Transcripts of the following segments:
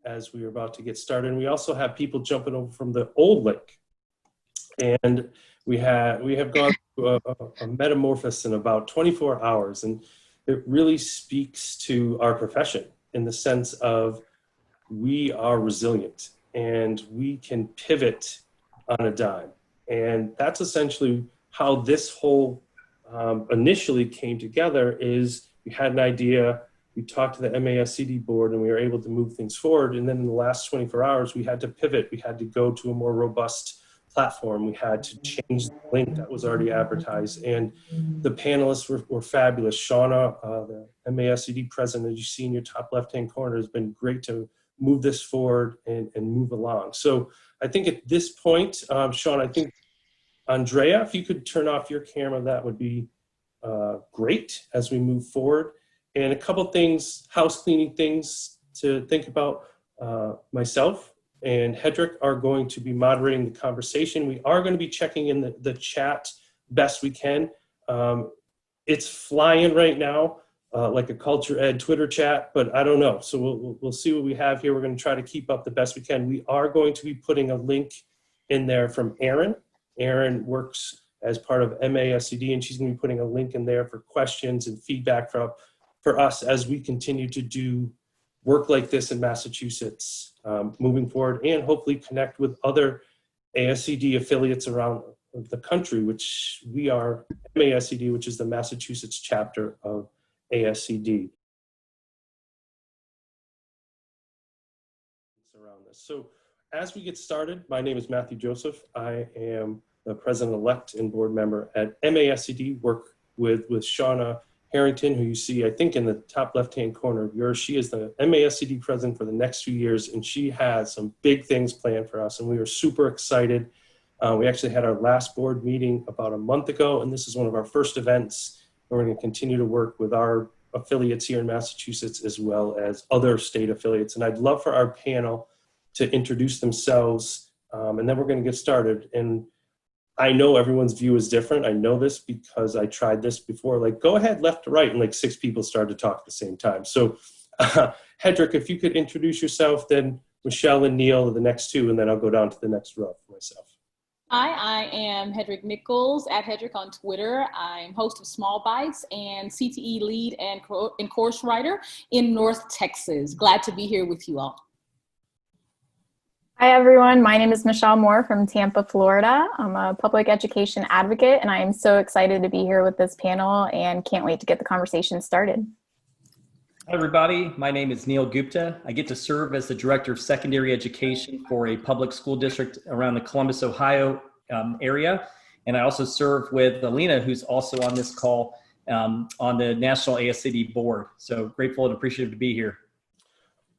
as we are about to get started. And we also have people jumping over from the old link. And we have gone through a metamorphosis in about 24 hours. And it really speaks to our profession in the sense of we are resilient and we can pivot on a dime. And that's essentially how this whole initially came together. Is we had an idea, we talked to the MASCD board, and we were able to move things forward. And then in the last 24 hours, we had to pivot. We had to go to a more robust platform. We had to change the link that was already advertised. And the panelists were fabulous. Shauna, the MASCD president, as you see in your top left-hand corner, has been great to move this forward and move along. So I think at this point, Sean, I think, Andrea, if you could turn off your camera, that would be great as we move forward. And a couple things, house cleaning things to think about. Myself and Hedrick are going to be moderating the conversation. We are going to be checking in the chat best we can. It's flying right now, like a culture ed Twitter chat, but I don't know. So we'll see what we have here. We're going to try to keep up the best we can. We are going to be putting a link in there from Erin. Erin works as part of MASCD, and she's going to be putting a link in there for questions and feedback for us as we continue to do work like this in Massachusetts moving forward, and hopefully connect with other ASCD affiliates around the country, which we are MASCD, which is the Massachusetts chapter of ASCD. Around this. So as we get started, my name is Matthew Joseph. I am the president-elect and board member at MASCD, work with Shauna Harrington, who you see, I think, in the top left-hand corner of yours. She is the MASCD president for the next few years, and she has some big things planned for us, and we are super excited. We actually had our last board meeting about a month ago, and this is one of our first events. We're going to continue to work with our affiliates here in Massachusetts as well as other state affiliates. And I'd love for our panel to introduce themselves, and then we're going to get started. And I know everyone's view is different. I know this because I tried this before. Like, go ahead, left to right, and like 6 people started to talk at the same time. So, Hedrick, if you could introduce yourself, then Michelle and Neil are the next two, and then I'll go down to the next row for myself. Hi, I am Hedrick Nichols, at Hedrick on Twitter. I'm host of Small Bites and CTE lead and course writer in North Texas. Glad to be here with you all. Hi everyone, my name is Michelle Moore from Tampa, Florida. I'm a public education advocate, and I am so excited to be here with this panel and can't wait to get the conversation started. Hi everybody, my name is Neil Gupta. I get to serve as the Director of Secondary Education for a public school district around the Columbus, Ohio area. And I also serve with Alina, who's also on this call on the National ASCD board. So grateful and appreciative to be here.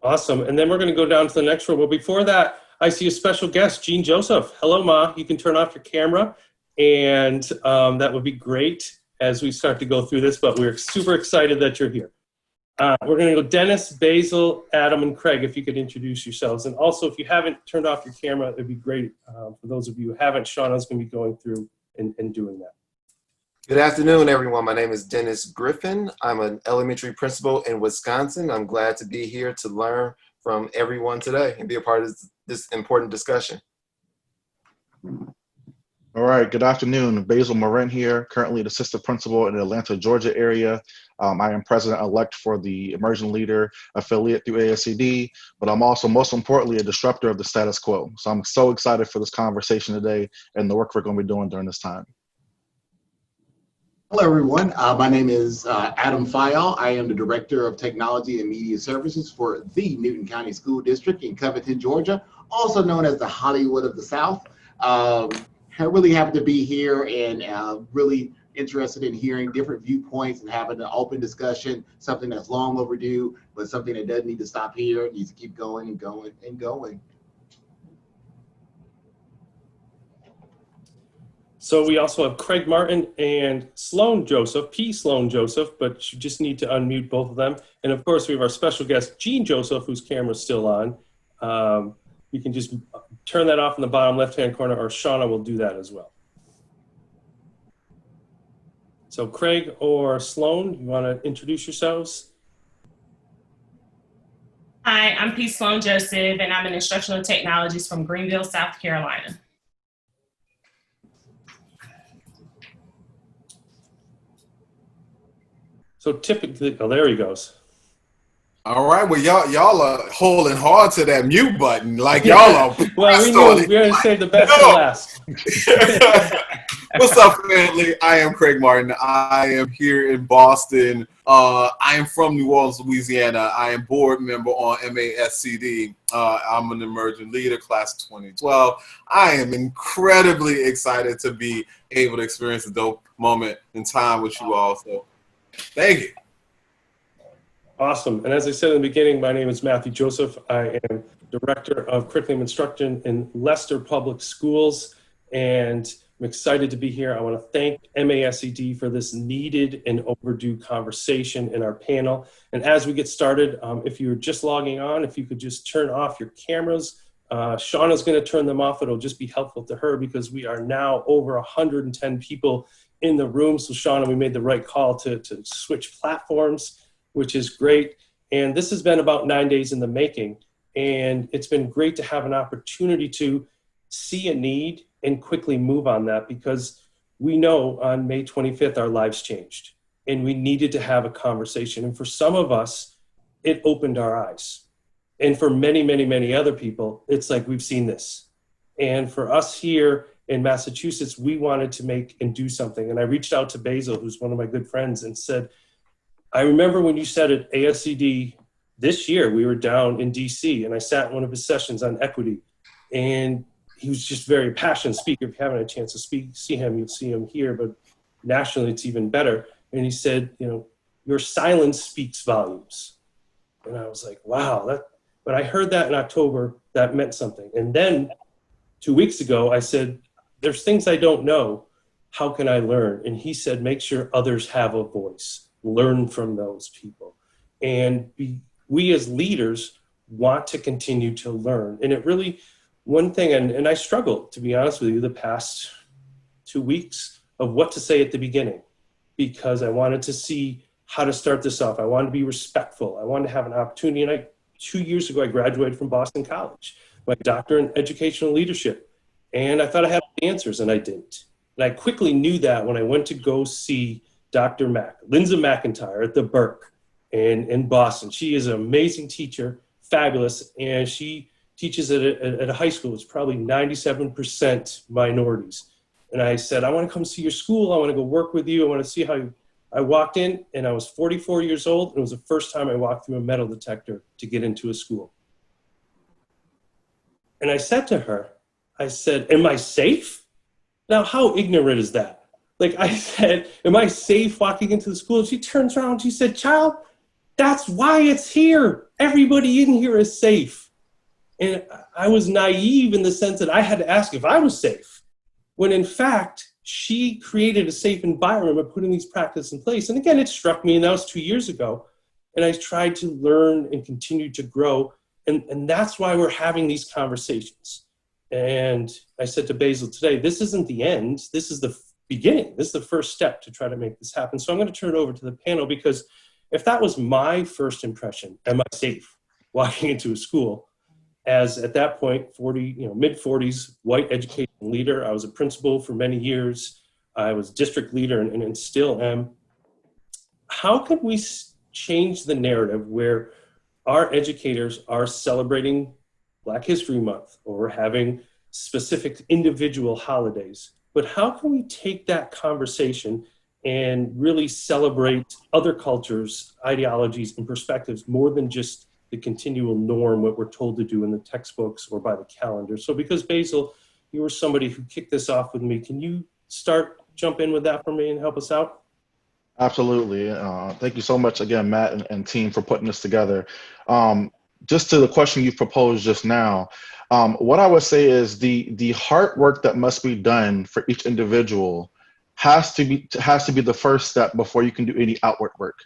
Awesome, and then we're gonna go down to the next row. But before that, I see a special guest, Jean Joseph. Hello, Ma. You can turn off your camera, and that would be great as we start to go through this, but we're super excited that you're here. We're going to go Dennis, Basil, Adam, and Craig, if you could introduce yourselves. And also, if you haven't turned off your camera, it'd be great for those of you who haven't. Shauna's going to be going through and doing that. Good afternoon, everyone. My name is Dennis Griffin. I'm an elementary principal in Wisconsin. I'm glad to be here to learn from everyone today and be a part of this important discussion. All right, good afternoon. Basil Morin here, currently an assistant principal in the Atlanta, Georgia area. I am president-elect for the Emerging Leader affiliate through ASCD, but I'm also, most importantly, a disruptor of the status quo. So I'm so excited for this conversation today and the work we're going to be doing during this time. Hello, everyone. My name is Adam Fayal. I am the Director of Technology and Media Services for the Newton County School District in Covington, Georgia, also known as the Hollywood of the South. Really happy to be here and really interested in hearing different viewpoints and having an open discussion, something that's long overdue, but something that doesn't need to stop here. It needs to keep going and going and going. So we also have Craig Martin and Sloan Joseph, P. Sloan Joseph, but you just need to unmute both of them. And of course, we have our special guest, Jean Joseph, whose camera's still on. You can just turn that off in the bottom left-hand corner, or Shauna will do that as well. So Craig or Sloan, you want to introduce yourselves? Hi, I'm P. Sloan Joseph, and I'm an instructional technologist from Greenville, South Carolina. So typically, oh, there he goes. All right, well, y'all are holding hard to that mute button, like y'all are. Well, we knew we were going to save the best for last. What's up, family? I am Craig Martin. I am here in Boston. I am from New Orleans, Louisiana. I am board member on MASCD. I'm an emerging leader, class of 2012. I am incredibly excited to be able to experience a dope moment in time with you all. So, thank you. Awesome. And as I said in the beginning, my name is Matthew Joseph. I am Director of Curriculum Instruction in Leicester Public Schools, and I'm excited to be here. I want to thank MASCD for this needed and overdue conversation in our panel. And as we get started, if you're just logging on, if you could just turn off your cameras. Shauna's going to turn them off. It'll just be helpful to her because we are now over 110 people in the room. So Shauna, we made the right call to switch platforms, which is great. And this has been about 9 days in the making. And it's been great to have an opportunity to see a need and quickly move on that, because we know on May 25th, our lives changed and we needed to have a conversation. And for some of us, it opened our eyes. And for many, many, many other people, it's like, we've seen this. And for us here in Massachusetts, we wanted to make and do something. And I reached out to Basil, who's one of my good friends, and said, I remember when you said at ASCD this year, we were down in DC, and I sat in one of his sessions on equity, and he was just very passionate speaker. If you haven't had a chance to see him, you'll see him here, but nationally it's even better. And he said, you know, your silence speaks volumes. And I was like, wow, but I heard that in October, that meant something. And then 2 weeks ago, I said, there's things I don't know. How can I learn? And he said, make sure others have a voice. Learn from those people. And we as leaders want to continue to learn. And it really, one thing, and I struggled, to be honest with you, the past 2 weeks of what to say at the beginning, because I wanted to see how to start this off. I wanted to be respectful. I wanted to have an opportunity. And 2 years ago, I graduated from Boston College, my doctorate in educational leadership. And I thought I had all the answers, and I didn't. And I quickly knew that when I went to go see Dr. Linda McIntyre at the Burke in Boston. She is an amazing teacher, fabulous, and she teaches at a high school. It's probably 97% minorities. And I said, I want to come see your school. I want to go work with you. I want to see how you. I walked in, and I was 44 years old, and it was the first time I walked through a metal detector to get into a school. And I said to her, I said, am I safe? Now, how ignorant is that? Like I said, am I safe walking into the school? And she turns around and she said, child, that's why it's here. Everybody in here is safe. And I was naive in the sense that I had to ask if I was safe, when in fact, she created a safe environment by putting these practices in place. And again, it struck me, and that was 2 years ago. And I tried to learn and continue to grow. And that's why we're having these conversations. And I said to Basil today, this isn't the end. This is the beginning. This is the first step to try to make this happen. So I'm going to turn it over to the panel, because if that was my first impression, am I safe walking into a school, as at that point, mid-40s, white education leader. I was a principal for many years. I was district leader and still am. How can we change the narrative where our educators are celebrating Black History Month or having specific individual holidays? But how can we take that conversation and really celebrate other cultures, ideologies, and perspectives more than just the continual norm, what we're told to do in the textbooks or by the calendar? So because Basil, you were somebody who kicked this off with me, can you jump in with that for me and help us out? Absolutely. Thank you so much again, Matt and team, for putting this together. Just to the question you proposed just now, what I would say is the hard work that must be done for each individual has to be the first step before you can do any outward work.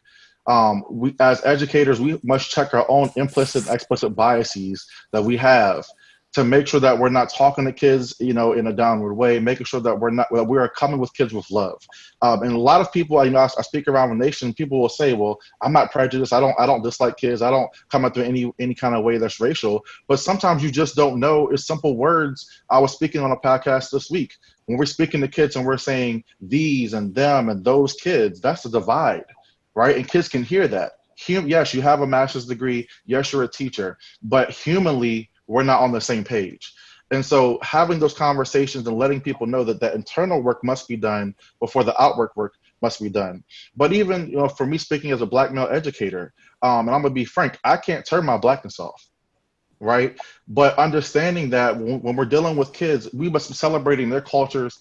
We, as educators, we must check our own implicit and explicit biases that we have to make sure that we're not talking to kids, in a downward way, making sure that we are coming with kids with love. And a lot of people, I speak around the nation, people will say, well, I'm not prejudiced. I don't dislike kids. I don't come at them any kind of way that's racial. But sometimes you just don't know. It's simple words. I was speaking on a podcast this week. When we're speaking to kids and we're saying these and them and those kids, that's a divide, right? And kids can hear that. Yes, you have a master's degree. Yes, you're a teacher. But humanly, we're not on the same page. And so having those conversations and letting people know that the internal work must be done before the outward work must be done. But even, for me speaking as a Black male educator, and I'm gonna be frank, I can't turn my Blackness off, right? But understanding that when we're dealing with kids, we must be celebrating their cultures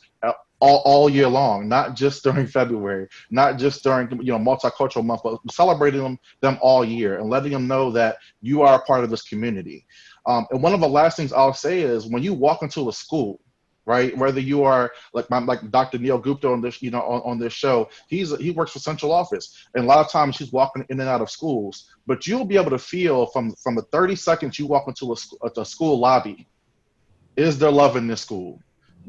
all year long, not just during February, not just during multicultural month, but celebrating them all year and letting them know that you are a part of this community. And one of the last things I'll say is when you walk into a school, right, whether you are like Dr. Neil Gupta on this, on this show, he works for central office, and a lot of times he's walking in and out of schools, but you'll be able to feel from the 30 seconds you walk into a school lobby, is there love in this school?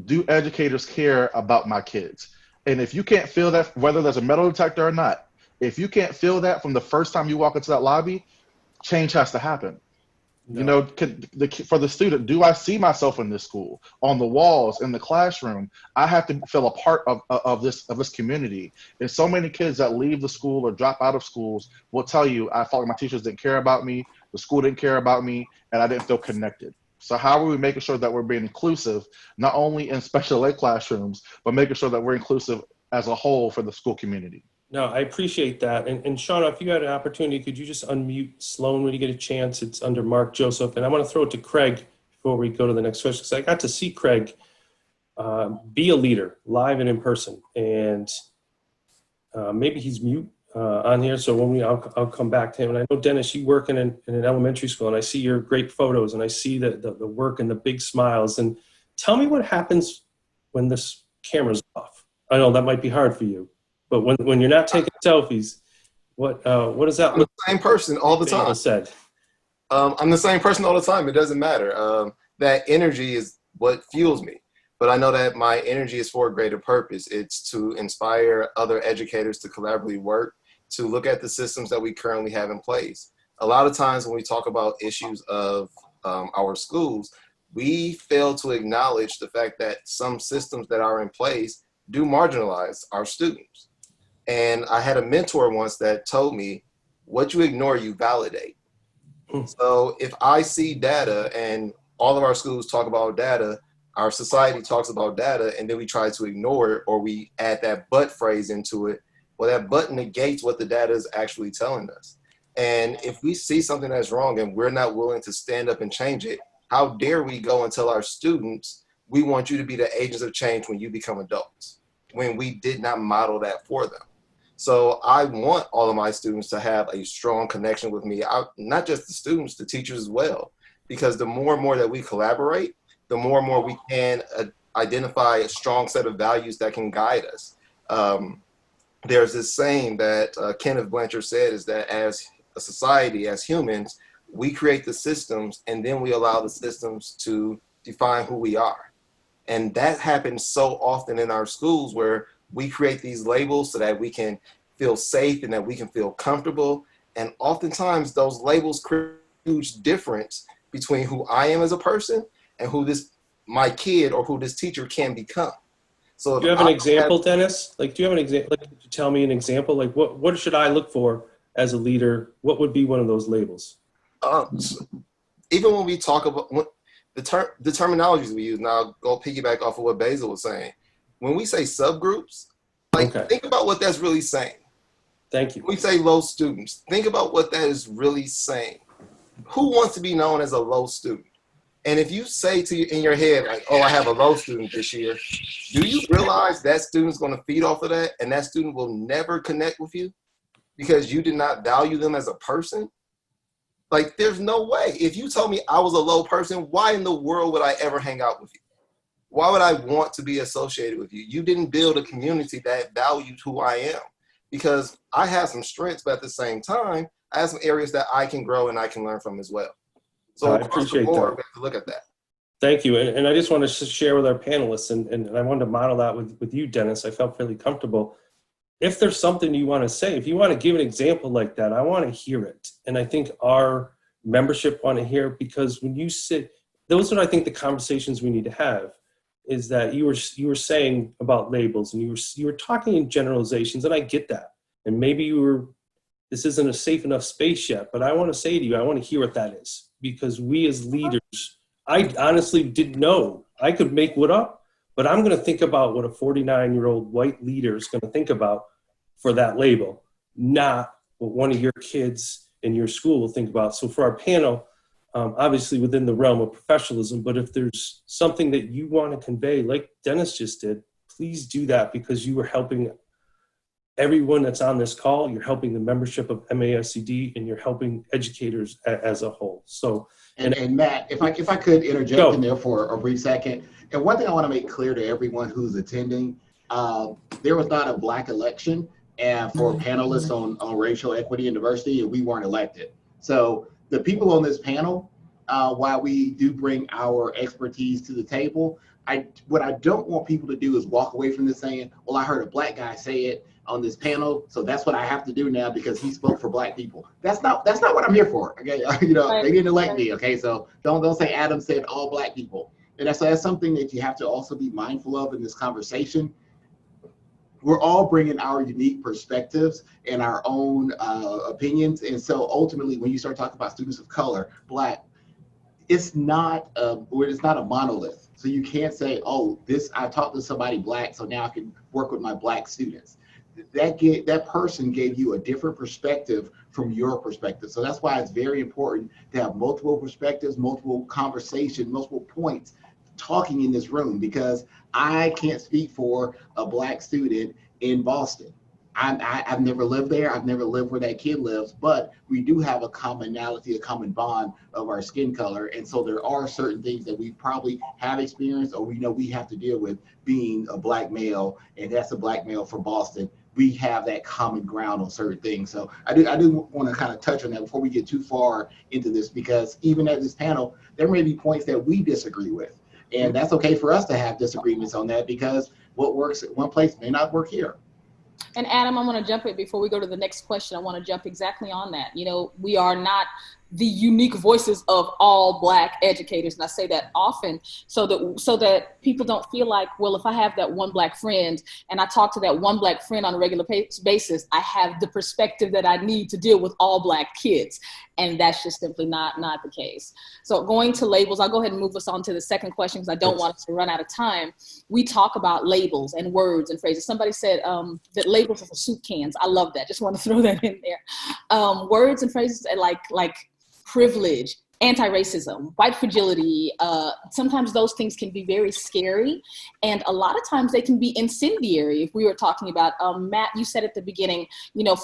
Do educators care about my kids? And if you can't feel that, whether there's a metal detector or not, if you can't feel that from the first time you walk into that lobby, change has to happen. No. For the student, do I see myself in this school, on the walls, in the classroom? I have to feel a part of this community. And so many kids that leave the school or drop out of schools will tell you, I felt like my teachers didn't care about me, the school didn't care about me, and I didn't feel connected. So how are we making sure that we're being inclusive, not only in special ed classrooms, but making sure that we're inclusive as a whole for the school community? No, I appreciate that. And Shauna, if you had an opportunity, could you just unmute Sloan when you get a chance? It's under Mark Joseph. And I want to throw it to Craig before we go to the next question, because I got to see Craig be a leader live and in person. And maybe he's mute on here. So I'll come back to him. And I know, Dennis, you work in an elementary school, and I see your great photos, and I see the work and the big smiles. And tell me what happens when this camera's off. I know that might be hard for you. But when you're not taking selfies, what does that look like? I'm the same person all the time. Said. I'm the same person all the time. It doesn't matter. That energy is what fuels me. But I know that my energy is for a greater purpose. It's to inspire other educators to collaboratively work, to look at the systems that we currently have in place. A lot of times when we talk about issues of our schools, we fail to acknowledge the fact that some systems that are in place do marginalize our students. And I had a mentor once that told me, what you ignore, you validate. So if I see data, and all of our schools talk about data, our society talks about data, and then we try to ignore it, or we add that but phrase into it, well, that but negates what the data is actually telling us. And if we see something that's wrong and we're not willing to stand up and change it, how dare we go and tell our students, we want you to be the agents of change when you become adults, when we did not model that for them. So I want all of my students to have a strong connection with me, not just the students, the teachers as well, because the more and more that we collaborate, the more and more we can identify a strong set of values that can guide us. There's this saying that Kenneth Blanchard said, is that as a society, as humans, we create the systems and then we allow the systems to define who we are. And that happens so often in our schools, where we create these labels so that we can feel safe and that we can feel comfortable. And oftentimes those labels create a huge difference between who I am as a person and who my kid or who this teacher can become. So do you have an example, Dennis? Like, do you have an example? Like, could you tell me an example? Like, what should I look for as a leader? What would be one of those labels? Even when we talk about the terminologies we use, now I'll go piggyback off of what Basil was saying. When we say subgroups, think about what that's really saying. Thank you. When we say low students, think about what that is really saying. Who wants to be known as a low student? And if you say to you in your head, like, oh, I have a low student this year, do you realize that student's going to feed off of that, and that student will never connect with you because you did not value them as a person? Like, there's no way. If you told me I was a low person, why in the world would I ever hang out with you? Why would I want to be associated with you? You didn't build a community that valued who I am, because I have some strengths, but at the same time, I have some areas that I can grow and I can learn from as well. So I appreciate that. We have to look at that. Thank you. And I just want to share with our panelists, and I wanted to model that with you, Dennis. I felt fairly comfortable. If there's something you want to say, if you want to give an example like that, I want to hear it. And I think our membership want to hear it, because when you sit, those are, I think, the conversations we need to have. Is that you were saying about labels, and you were talking in generalizations, and I get that. And maybe this isn't a safe enough space yet, but I want to say to you, I want to hear what that is, because we as leaders, I honestly didn't know. I could make what up, but I'm going to think about what a 49-year-old white leader is going to think about for that label, not what one of your kids in your school will think about. So for our panel, obviously within the realm of professionalism, but if there's something that you want to convey, like Dennis just did, please do that, because you are helping everyone that's on this call. You're helping the membership of MASCD, and you're helping educators as a whole. So, and Matt, if I could interject in there for a brief second. And one thing I want to make clear to everyone who's attending, there was not a Black election and for panelists on racial equity and diversity, and we weren't elected. So the people on this panel, while we do bring our expertise to the table, what I don't want people to do is walk away from this saying, well, I heard a Black guy say it on this panel, so that's what I have to do now because he spoke for Black people. That's not what I'm here for. Okay, they didn't elect me. Okay, so don't say Adam said all Black people. And that's something that you have to also be mindful of in this conversation. We're all bringing our unique perspectives and our own opinions. And so ultimately, when you start talking about students of color, Black, it's not a monolith. So you can't say, oh, I talked to somebody Black, so now I can work with my Black students. That person gave you a different perspective from your perspective. So that's why it's very important to have multiple perspectives, multiple conversations, multiple points talking in this room, because I can't speak for a Black student in Boston. I've never lived there. I've never lived where that kid lives, but we do have a commonality, a common bond of our skin color. And so there are certain things that we probably have experienced or we know we have to deal with being a Black male, and that's a Black male from Boston. We have that common ground on certain things. So I do want to kind of touch on that before we get too far into this, because even at this panel, there may be points that we disagree with. And that's okay for us to have disagreements on that, because what works at one place may not work here. And Adam, I want to jump in before we go to the next question. I want to jump exactly on that. We are not the unique voices of all Black educators. And I say that often so that people don't feel like, well, if I have that one Black friend and I talk to that one Black friend on a regular basis, I have the perspective that I need to deal with all Black kids. And that's just simply not the case. So going to labels, I'll go ahead and move us on to the second question because I don't want us to run out of time. We talk about labels and words and phrases. Somebody said that labels are for soup cans. I love that. Just want to throw that in there. Words and phrases like privilege, anti-racism, white fragility, sometimes those things can be very scary. And a lot of times they can be incendiary. If we were talking about, Matt, you said at the beginning,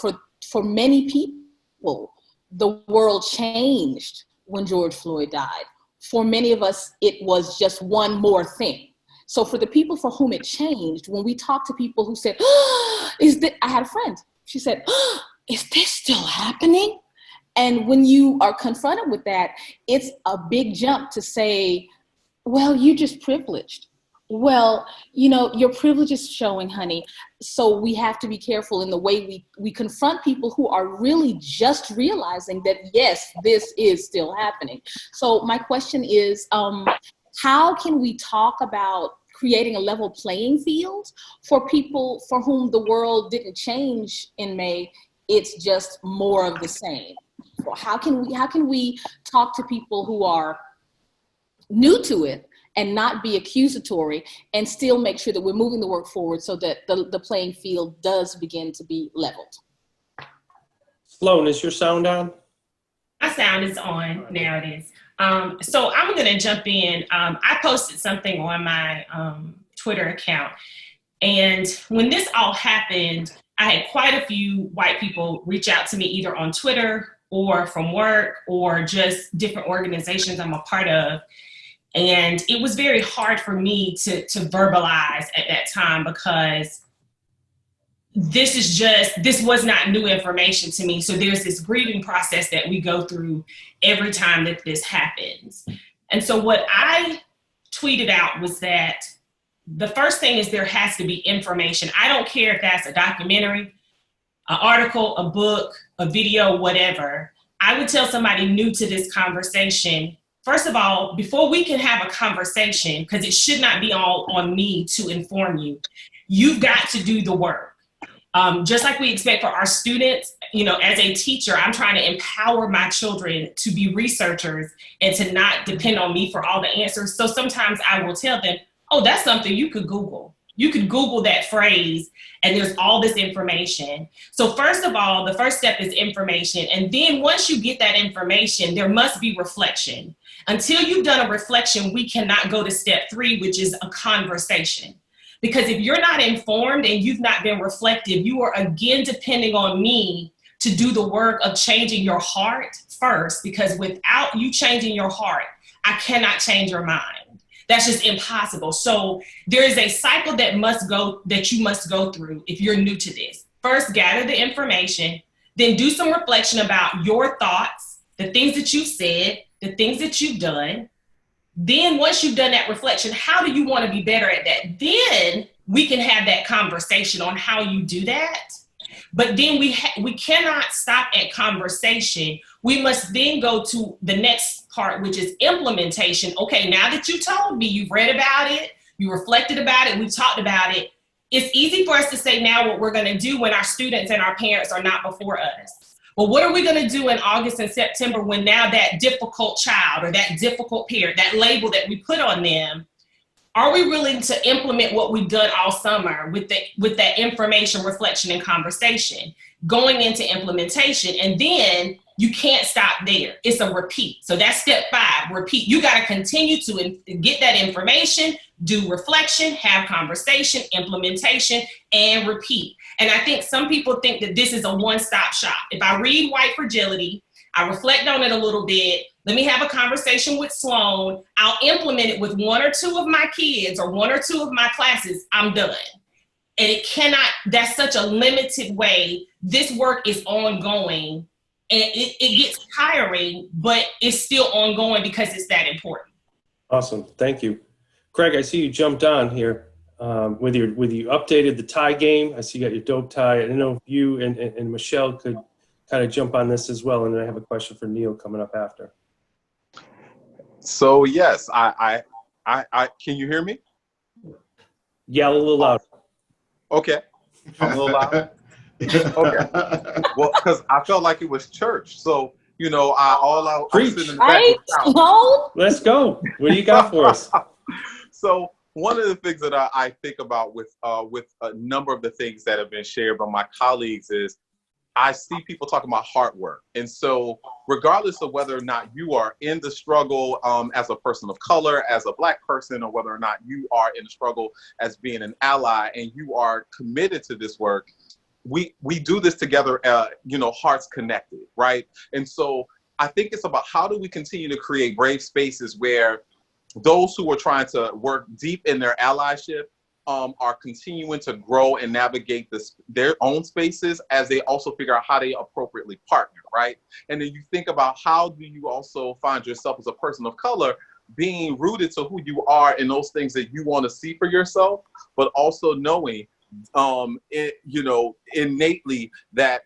for many people, the world changed when George Floyd died. For many of us, it was just one more thing. So for the people for whom it changed, when we talk to people who said, I had a friend, she said, is this still happening? And when you are confronted with that, it's a big jump to say, well, you're just privileged. Well, your privilege is showing, honey. So we have to be careful in the way we confront people who are really just realizing that, yes, this is still happening. So my question is, how can we talk about creating a level playing field for people for whom the world didn't change in May? It's just more of the same. How can we talk to people who are new to it and not be accusatory and still make sure that we're moving the work forward so that the playing field does begin to be leveled? Sloan, is your sound on? My sound is on. Now it is. So I'm going to jump in. I posted something on my Twitter account. And when this all happened, I had quite a few white people reach out to me either on Twitter or from work or just different organizations I'm a part of. And it was very hard for me to verbalize at that time because this was not new information to me. So there's this grieving process that we go through every time that this happens. And so what I tweeted out was that the first thing is there has to be information. I don't care if that's a documentary, an article, a book, a video, whatever. I would tell somebody new to this conversation, first of all, before we can have a conversation, because it should not be all on me to inform you, you've got to do the work. Just like we expect for our students, you know, as a teacher, I'm trying to empower my children to be researchers and to not depend on me for all the answers. So sometimes I will tell them, oh, that's something you could Google. You could Google that phrase and there's all this information. So first of all, the first step is information. And then once you get that information, there must be reflection. Until you've done a reflection, we cannot go to step 3, which is a conversation. Because if you're not informed and you've not been reflective, you are again depending on me to do the work of changing your heart first, because without you changing your heart, I cannot change your mind. That's just impossible. So there is a cycle that you must go through if you're new to this. First, gather the information, then do some reflection about your thoughts, the things that you've said, the things that you've done. Then once you've done that reflection, how do you want to be better at that? Then we can have that conversation on how you do that. But then we cannot stop at conversation. We must then go to the next part, which is implementation. Okay, now that you told me, you've read about it, you reflected about it, we've talked about it. It's easy for us to say now what we're going to do when our students and our parents are not before us. Well, what are we going to do in August and September when now that difficult child or that difficult parent, that label that we put on them, are we willing to implement what we've done all summer with that information, reflection, and conversation going into implementation? And then you can't stop there. It's a repeat. So that's step 5, repeat. You got to continue to get that information, do reflection, have conversation, implementation, and repeat. And I think some people think that this is a one-stop shop. If I read White Fragility, I reflect on it a little bit, let me have a conversation with Sloan, I'll implement it with 1 or 2 of my kids or 1 or 2 of my classes, I'm done. And it cannot, that's such a limited way. This work is ongoing and it gets tiring, but it's still ongoing because it's that important. Awesome, thank you. Craig, I see you jumped on here with you updated the tie game. I see you got your dope tie. I don't know if you and Michelle could kind of jump on this as well. And then I have a question for Neil coming up after. So yes, I can you hear me? Yell a little louder. Okay, I'm a little loud. Okay. Well, because I felt like it was church, so you know, I'm sitting in the back. Right? Let's go. What do you got for us? So one of the things that I think about with a number of the things that have been shared by my colleagues is I see people talking about hard work. And so regardless of whether or not you are in the struggle as a person of color, as a Black person, or whether or not you are in the struggle as being an ally and you are committed to this work, we do this together, you know, hearts connected, right? And so I think it's about how do we continue to create brave spaces where those who are trying to work deep in their allyship are continuing to grow and navigate their own spaces as they also figure out how they appropriately partner, right? And then you think about how do you also find yourself as a person of color being rooted to who you are and those things that you want to see for yourself, but also knowing, you know, innately that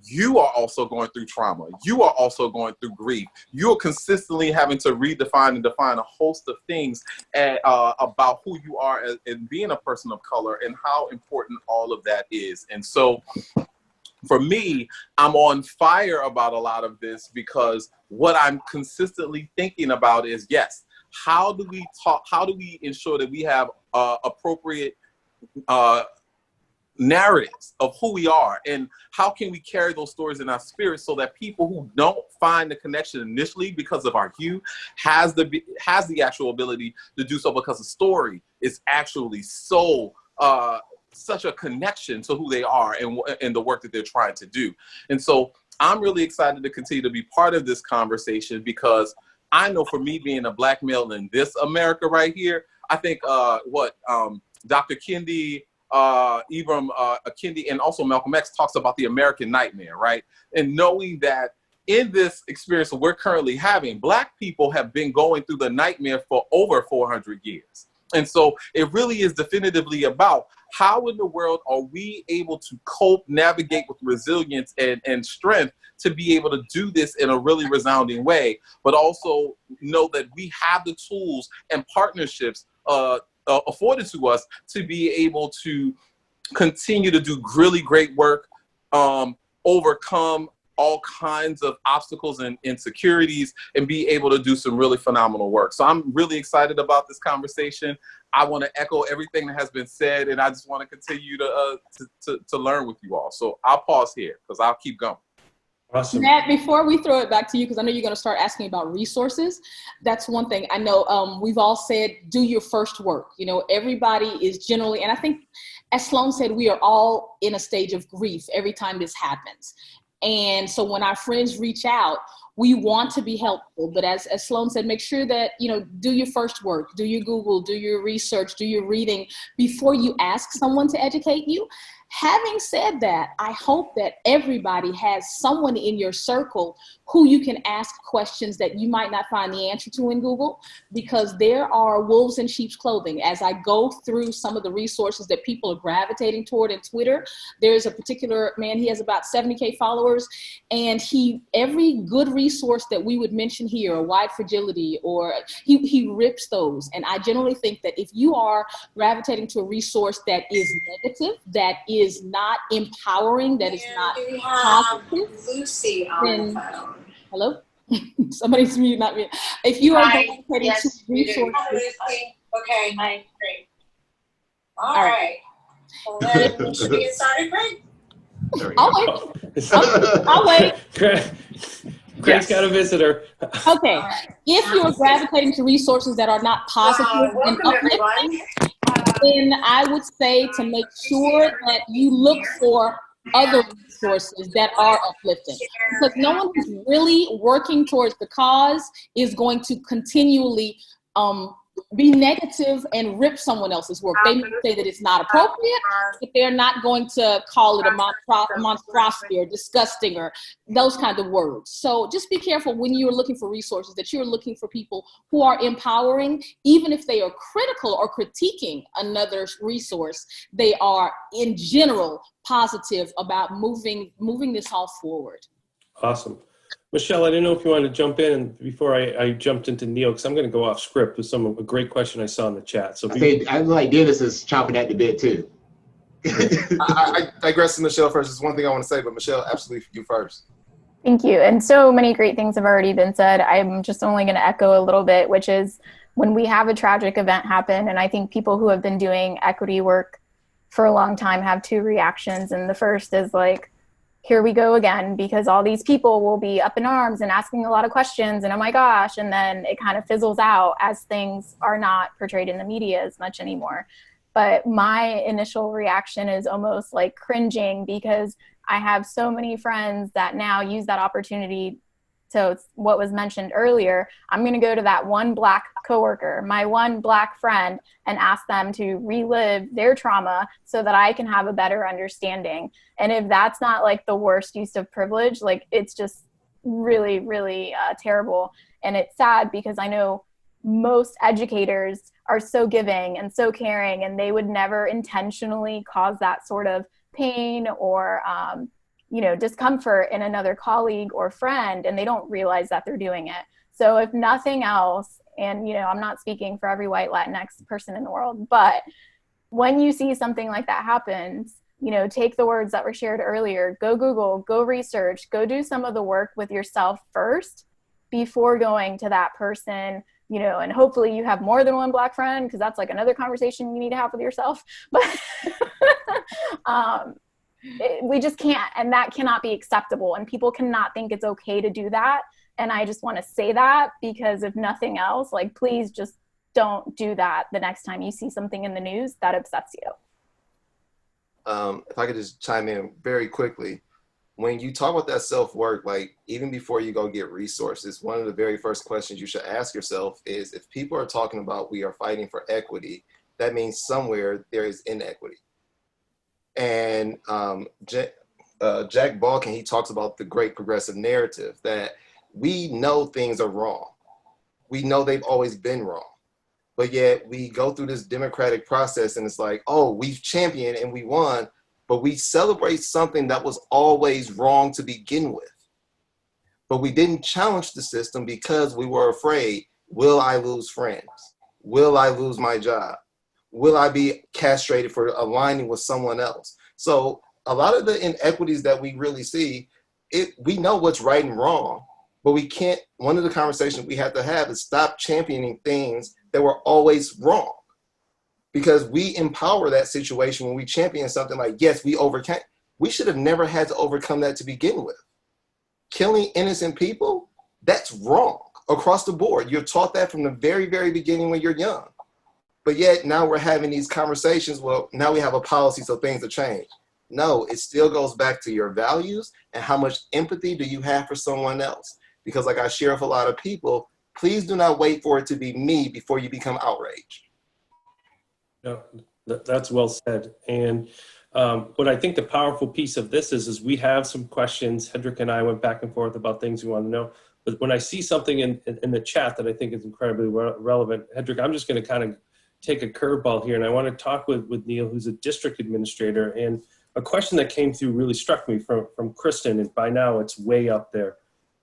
you are also going through trauma. You are also going through grief. You are consistently having to redefine and define a host of things about who you are as being a person of color and how important all of that is. And so for me, I'm on fire about a lot of this because what I'm consistently thinking about is, yes, how do we ensure that we have appropriate narratives of who we are, and how can we carry those stories in our spirit so that people who don't find the connection initially because of our hue has the actual ability to do so because the story is actually so such a connection to who they are and the work that they're trying to do. And so I'm really excited to continue to be part of this conversation because I know for me being a Black male in this America right here, I think Dr. Kendi, Ibram Kendi, and also Malcolm X talks about the American nightmare, right? And knowing that in this experience that we're currently having, Black people have been going through the nightmare for over 400 years. And so it really is definitively about how in the world are we able to cope, navigate with resilience and strength to be able to do this in a really resounding way, but also know that we have the tools and partnerships afforded to us to be able to continue to do really great work, overcome all kinds of obstacles and insecurities, and be able to do some really phenomenal work. So I'm really excited about this conversation. I want to echo everything that has been said, and I just want to continue to learn with you all. So I'll pause here because I'll keep going. Awesome. Matt, before we throw it back to you, because I know you're going to start asking about resources, that's one thing. I know we've all said, do your first work. You know, everybody is generally, and I think, as Sloan said, we are all in a stage of grief every time this happens. And so when our friends reach out, we want to be helpful, but as Sloan said, make sure that, you know, do your first work, do your Google, do your research, do your reading before you ask someone to educate you. Having said that, I hope that everybody has someone in your circle who you can ask questions that you might not find the answer to in Google, because there are wolves in sheep's clothing. As I go through some of the resources that people are gravitating toward in Twitter, there's a particular man, he has about 70K followers, and every good resource that we would mention here, or wide fragility, or he rips those. And I generally think that if you are gravitating to a resource that is negative, that is not empowering, that is not positive, Lucy on the phone. Hello? Somebody's mute, not me. If you are Hi. gravitating Yes, to resources. Hi, Lucy. Okay. Hi. Great. All All right. Well, then should we get started, Greg? I'll wait. I'll wait. Greg's got a visitor. Okay. If you're gravitating to resources that are not positive and welcome, uplifting, everyone. then I would say to make sure that you look for other resources that are uplifting, because no one who's really working towards the cause is going to continually be negative and rip someone else's work. They may say that it's not appropriate, but they're not going to call it a monstrosity or disgusting or those kinds of words. So just be careful when you're looking for resources that you're looking for people who are empowering. Even if they are critical or critiquing another resource, they are in general positive about moving this all forward. Awesome. Michelle, I didn't know if you wanted to jump in before I jumped into Neil, because I'm going to go off script with a great question I saw in the chat. So I like Dennis is chopping at the bit too. I digress to Michelle first. There's one thing I want to say, but Michelle, absolutely you first. Thank you. And so many great things have already been said. I'm just only going to echo a little bit, which is when we have a tragic event happen, and I think people who have been doing equity work for a long time have two reactions. And the first is like, here we go again, because all these people will be up in arms and asking a lot of questions and oh my gosh, and then it kind of fizzles out as things are not portrayed in the media as much anymore. But my initial reaction is almost like cringing, because I have so many friends that now use that opportunity. So it's what was mentioned earlier. I'm going to go to that one Black coworker, my one Black friend, and ask them to relive their trauma so that I can have a better understanding. And if that's not like the worst use of privilege, like it's just really, really terrible. And it's sad, because I know most educators are so giving and so caring, and they would never intentionally cause that sort of pain or discomfort in another colleague or friend, and they don't realize that they're doing it. So if nothing else, and I'm not speaking for every white Latinx person in the world, but when you see something like that happens, take the words that were shared earlier, go Google, go research, go do some of the work with yourself first before going to that person, and hopefully you have more than one Black friend, because that's like another conversation you need to have with yourself. But we just can't, and that cannot be acceptable, and people cannot think it's okay to do that. And I just want to say that, because if nothing else, like, please just don't do that the next time you see something in the news that upsets you. If I could just chime in very quickly, when you talk about that self-work, like even before you go get resources, one of the very first questions you should ask yourself is, if people are talking about we are fighting for equity, that means somewhere there is inequity. And Jack Balkin, he talks about the great progressive narrative, that we know things are wrong. We know they've always been wrong. But yet we go through this democratic process and it's like, oh, we've championed and we won, but we celebrate something that was always wrong to begin with. But we didn't challenge the system because we were afraid, will I lose friends? Will I lose my job? Will I be castrated for aligning with someone else? So a lot of the inequities that we really see, we know what's right and wrong, but we can't, one of the conversations we have to have is stop championing things that were always wrong. Because we empower that situation when we champion something like, yes, we overcame. We should have never had to overcome that to begin with. Killing innocent people, that's wrong across the board. You're taught that from the very, very beginning when you're young. But yet now we're having these conversations, well, now we have a policy so things have changed. No, it still goes back to your values and how much empathy do you have for someone else. Because like I share with a lot of people, please do not wait for it to be me before you become outraged. No, that's well said. And what I think the powerful piece of this is we have some questions. Hedrick and I went back and forth about things we want to know. But when I see something in the chat that I think is incredibly relevant, Hedrick, I'm just going to kind of take a curveball here. And I want to talk with Neil, who's a district administrator. And a question that came through really struck me from Kristen, and by now it's way up there.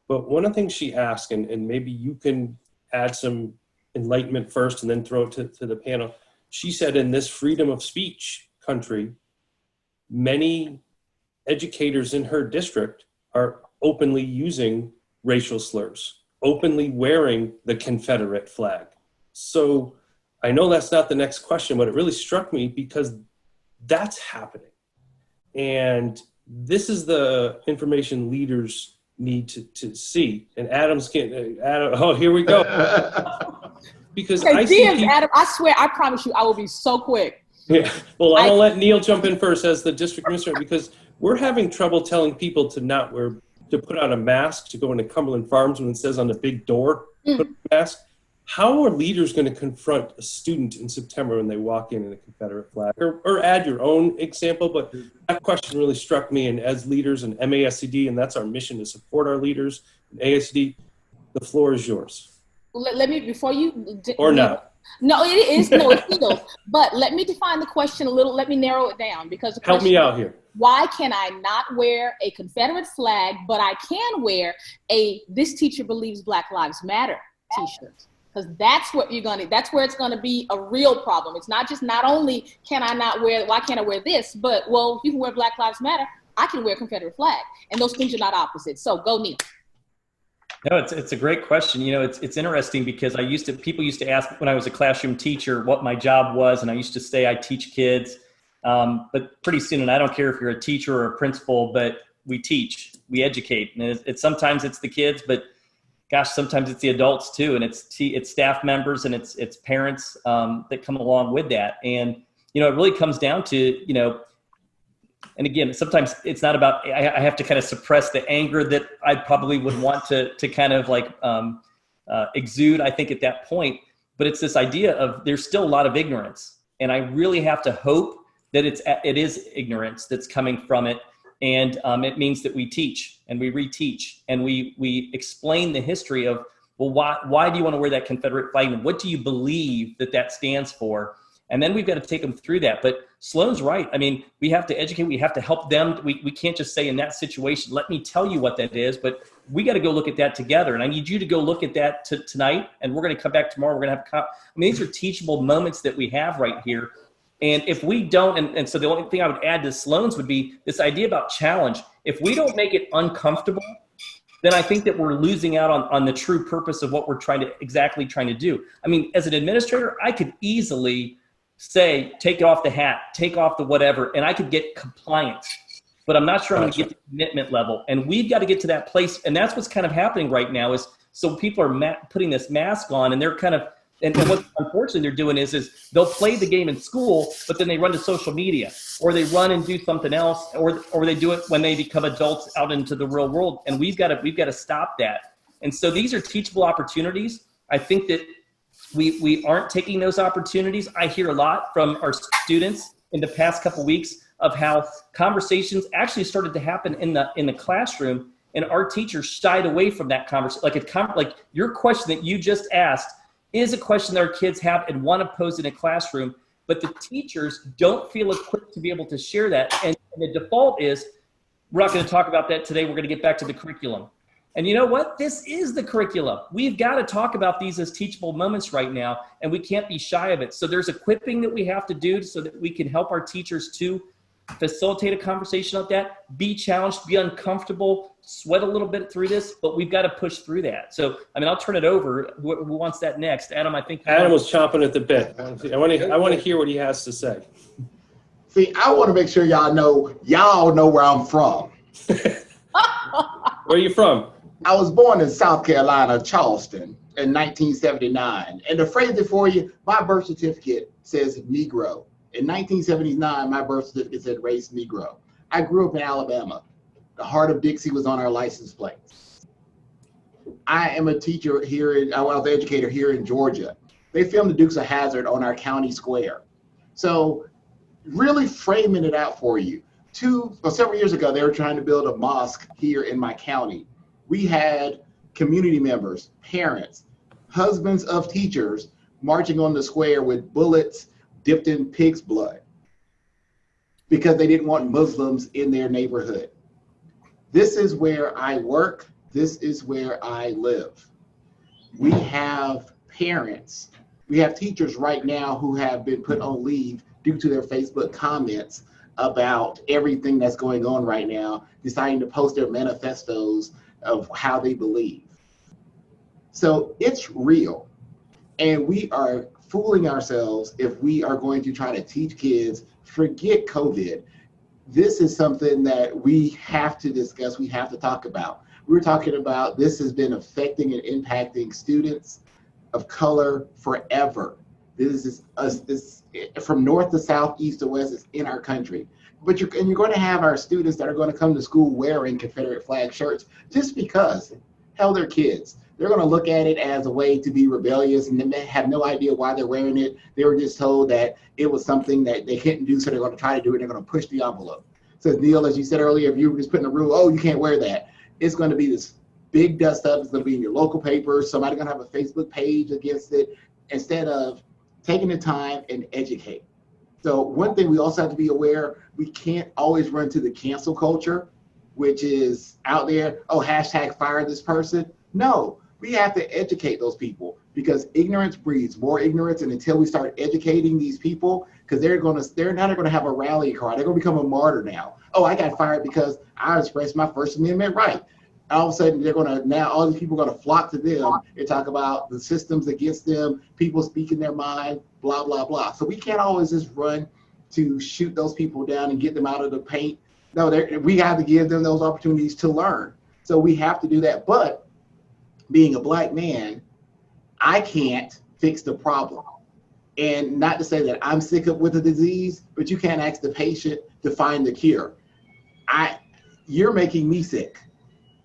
But one of the things she asked, and maybe you can add some enlightenment first and then throw it to the panel. She said, in this freedom of speech country, many educators in her district are openly using racial slurs, openly wearing the Confederate flag. So I know that's not the next question, but it really struck me because that's happening. And this is the information leaders need to see. And Adam's getting, oh, here we go. Because okay, I see people, Adam, I swear, I promise you, I will be so quick. Yeah, well, I'm gonna let Neil jump in first as the district administrator, because we're having trouble telling people to put on a mask to go into Cumberland Farms when it says on the big door, put on a mask. How are leaders going to confront a student in September when they walk in a Confederate flag? Or add your own example, but that question really struck me. And as leaders in MASCD, and that's our mission to support our leaders in ASCD, the floor is yours. Let me, before you... Or not. No, it is. No, it's legal. But let me define the question a little. Let me narrow it down, because the help me out here. Why can I not wear a Confederate flag, but I can wear a "This Teacher Believes Black Lives Matter" T-shirt? Because that's what that's where it's gonna be a real problem. It's not just, not only can I not wear, why can't I wear this, but well, you can wear Black Lives Matter, I can wear a Confederate flag, and those things are not opposites. So go, Neil. No, it's a great question. You know, it's interesting because people used to ask when I was a classroom teacher what my job was, and I used to say I teach kids. But pretty soon, and I don't care if you're a teacher or a principal, but we teach, we educate, and it's sometimes it's the kids, but gosh, sometimes it's the adults too, and it's staff members and it's parents that come along with that, and you know, it really comes down to, you know. And again, sometimes it's not about, I have to kind of suppress the anger that I probably would want to kind of like exude, I think, at that point. But it's this idea of there's still a lot of ignorance. And I really have to hope that it is ignorance that's coming from it. And it means that we teach and we reteach and we explain the history of, well, why do you want to wear that Confederate flag? And what do you believe that stands for? And then we've got to take them through that. But Sloan's right. I mean, we have to educate. We have to help them. We can't just say in that situation, let me tell you what that is. But we got to go look at that together. And I need you to go look at that tonight. And we're going to come back tomorrow. We're going to have, these are teachable moments that we have right here. And if we don't, and so the only thing I would add to Sloan's would be this idea about challenge. If we don't make it uncomfortable, then I think that we're losing out on the true purpose of what we're trying to do. I mean, as an administrator, I could easily say, take off the hat, take off the whatever, and I could get compliance. But I'm not sure I'm going to get the commitment level. And we've got to get to that place. And that's what's kind of happening right now is, so people are putting this mask on, and they're kind of, and what unfortunately they're doing is they'll play the game in school, but then they run to social media, or they run and do something else, or they do it when they become adults out into the real world. And we've got to stop that. And so these are teachable opportunities. I think that we aren't taking those opportunities. I hear a lot from our students in the past couple of weeks of how conversations actually started to happen in the classroom, and our teachers shied away from that conversation. Like your question that you just asked is a question that our kids have and want to pose in a classroom, but the teachers don't feel equipped to be able to share that. And the default is, we're not going to talk about that today. We're going to get back to the curriculum. And you know what? This is the curriculum. We've got to talk about these as teachable moments right now, and we can't be shy of it. So there's equipping that we have to do so that we can help our teachers to facilitate a conversation like that, be challenged, be uncomfortable, sweat a little bit through this, but we've got to push through that. So, I mean, I'll turn it over. Who wants that next? Adam, I think. Adam was chomping at the bit. I want to hear what he has to say. See, I want to make sure y'all know where I'm from. Where are you from? I was born in South Carolina, Charleston, in 1979. And to phrase it for you, my birth certificate says Negro. In 1979, my birth certificate said race Negro. I grew up in Alabama. The heart of Dixie was on our license plates. I am a teacher here, I was an educator here in Georgia. They filmed the Dukes of Hazzard on our county square. So really framing it out for you. Several years ago, they were trying to build a mosque here in my county. We had community members, parents, husbands of teachers marching on the square with bullets dipped in pig's blood because they didn't want Muslims in their neighborhood. This is where I work. This is where I live. We have parents, we have teachers right now who have been put on leave due to their Facebook comments about everything that's going on right now, deciding to post their manifestos of how they believe. So it's real. And we are fooling ourselves if we are going to try to teach kids, forget COVID. This is something that we have to discuss, we have to talk about. We're talking about this has been affecting and impacting students of color forever. This is from north to south, east to west, it's in our country. But you're going to have our students that are going to come to school wearing Confederate flag shirts just because, hell, they're kids. They're going to look at it as a way to be rebellious, and they have no idea why they're wearing it. They were just told that it was something that they couldn't do, so they're going to try to do it. They're going to push the envelope. So Neil, as you said earlier, if you were just putting a rule, oh, you can't wear that, it's going to be this big dust up. It's going to be in your local paper. Somebody's going to have a Facebook page against it instead of taking the time and educate. So one thing we also have to be aware, we can't always run to the cancel culture, which is out there, oh, hashtag fire this person. No, we have to educate those people because ignorance breeds more ignorance. And until we start educating these people, because they're now going to have a rally cry. They're going to become a martyr now. Oh, I got fired because I expressed my First Amendment right. All of a sudden, all these people are going to flock to them and talk about the systems against them, people speaking their mind, blah, blah, blah. So we can't always just run to shoot those people down and get them out of the paint. No, we have to give them those opportunities to learn. So we have to do that. But being a Black man, I can't fix the problem. And not to say that I'm sick with the disease, but you can't ask the patient to find the cure. You're making me sick.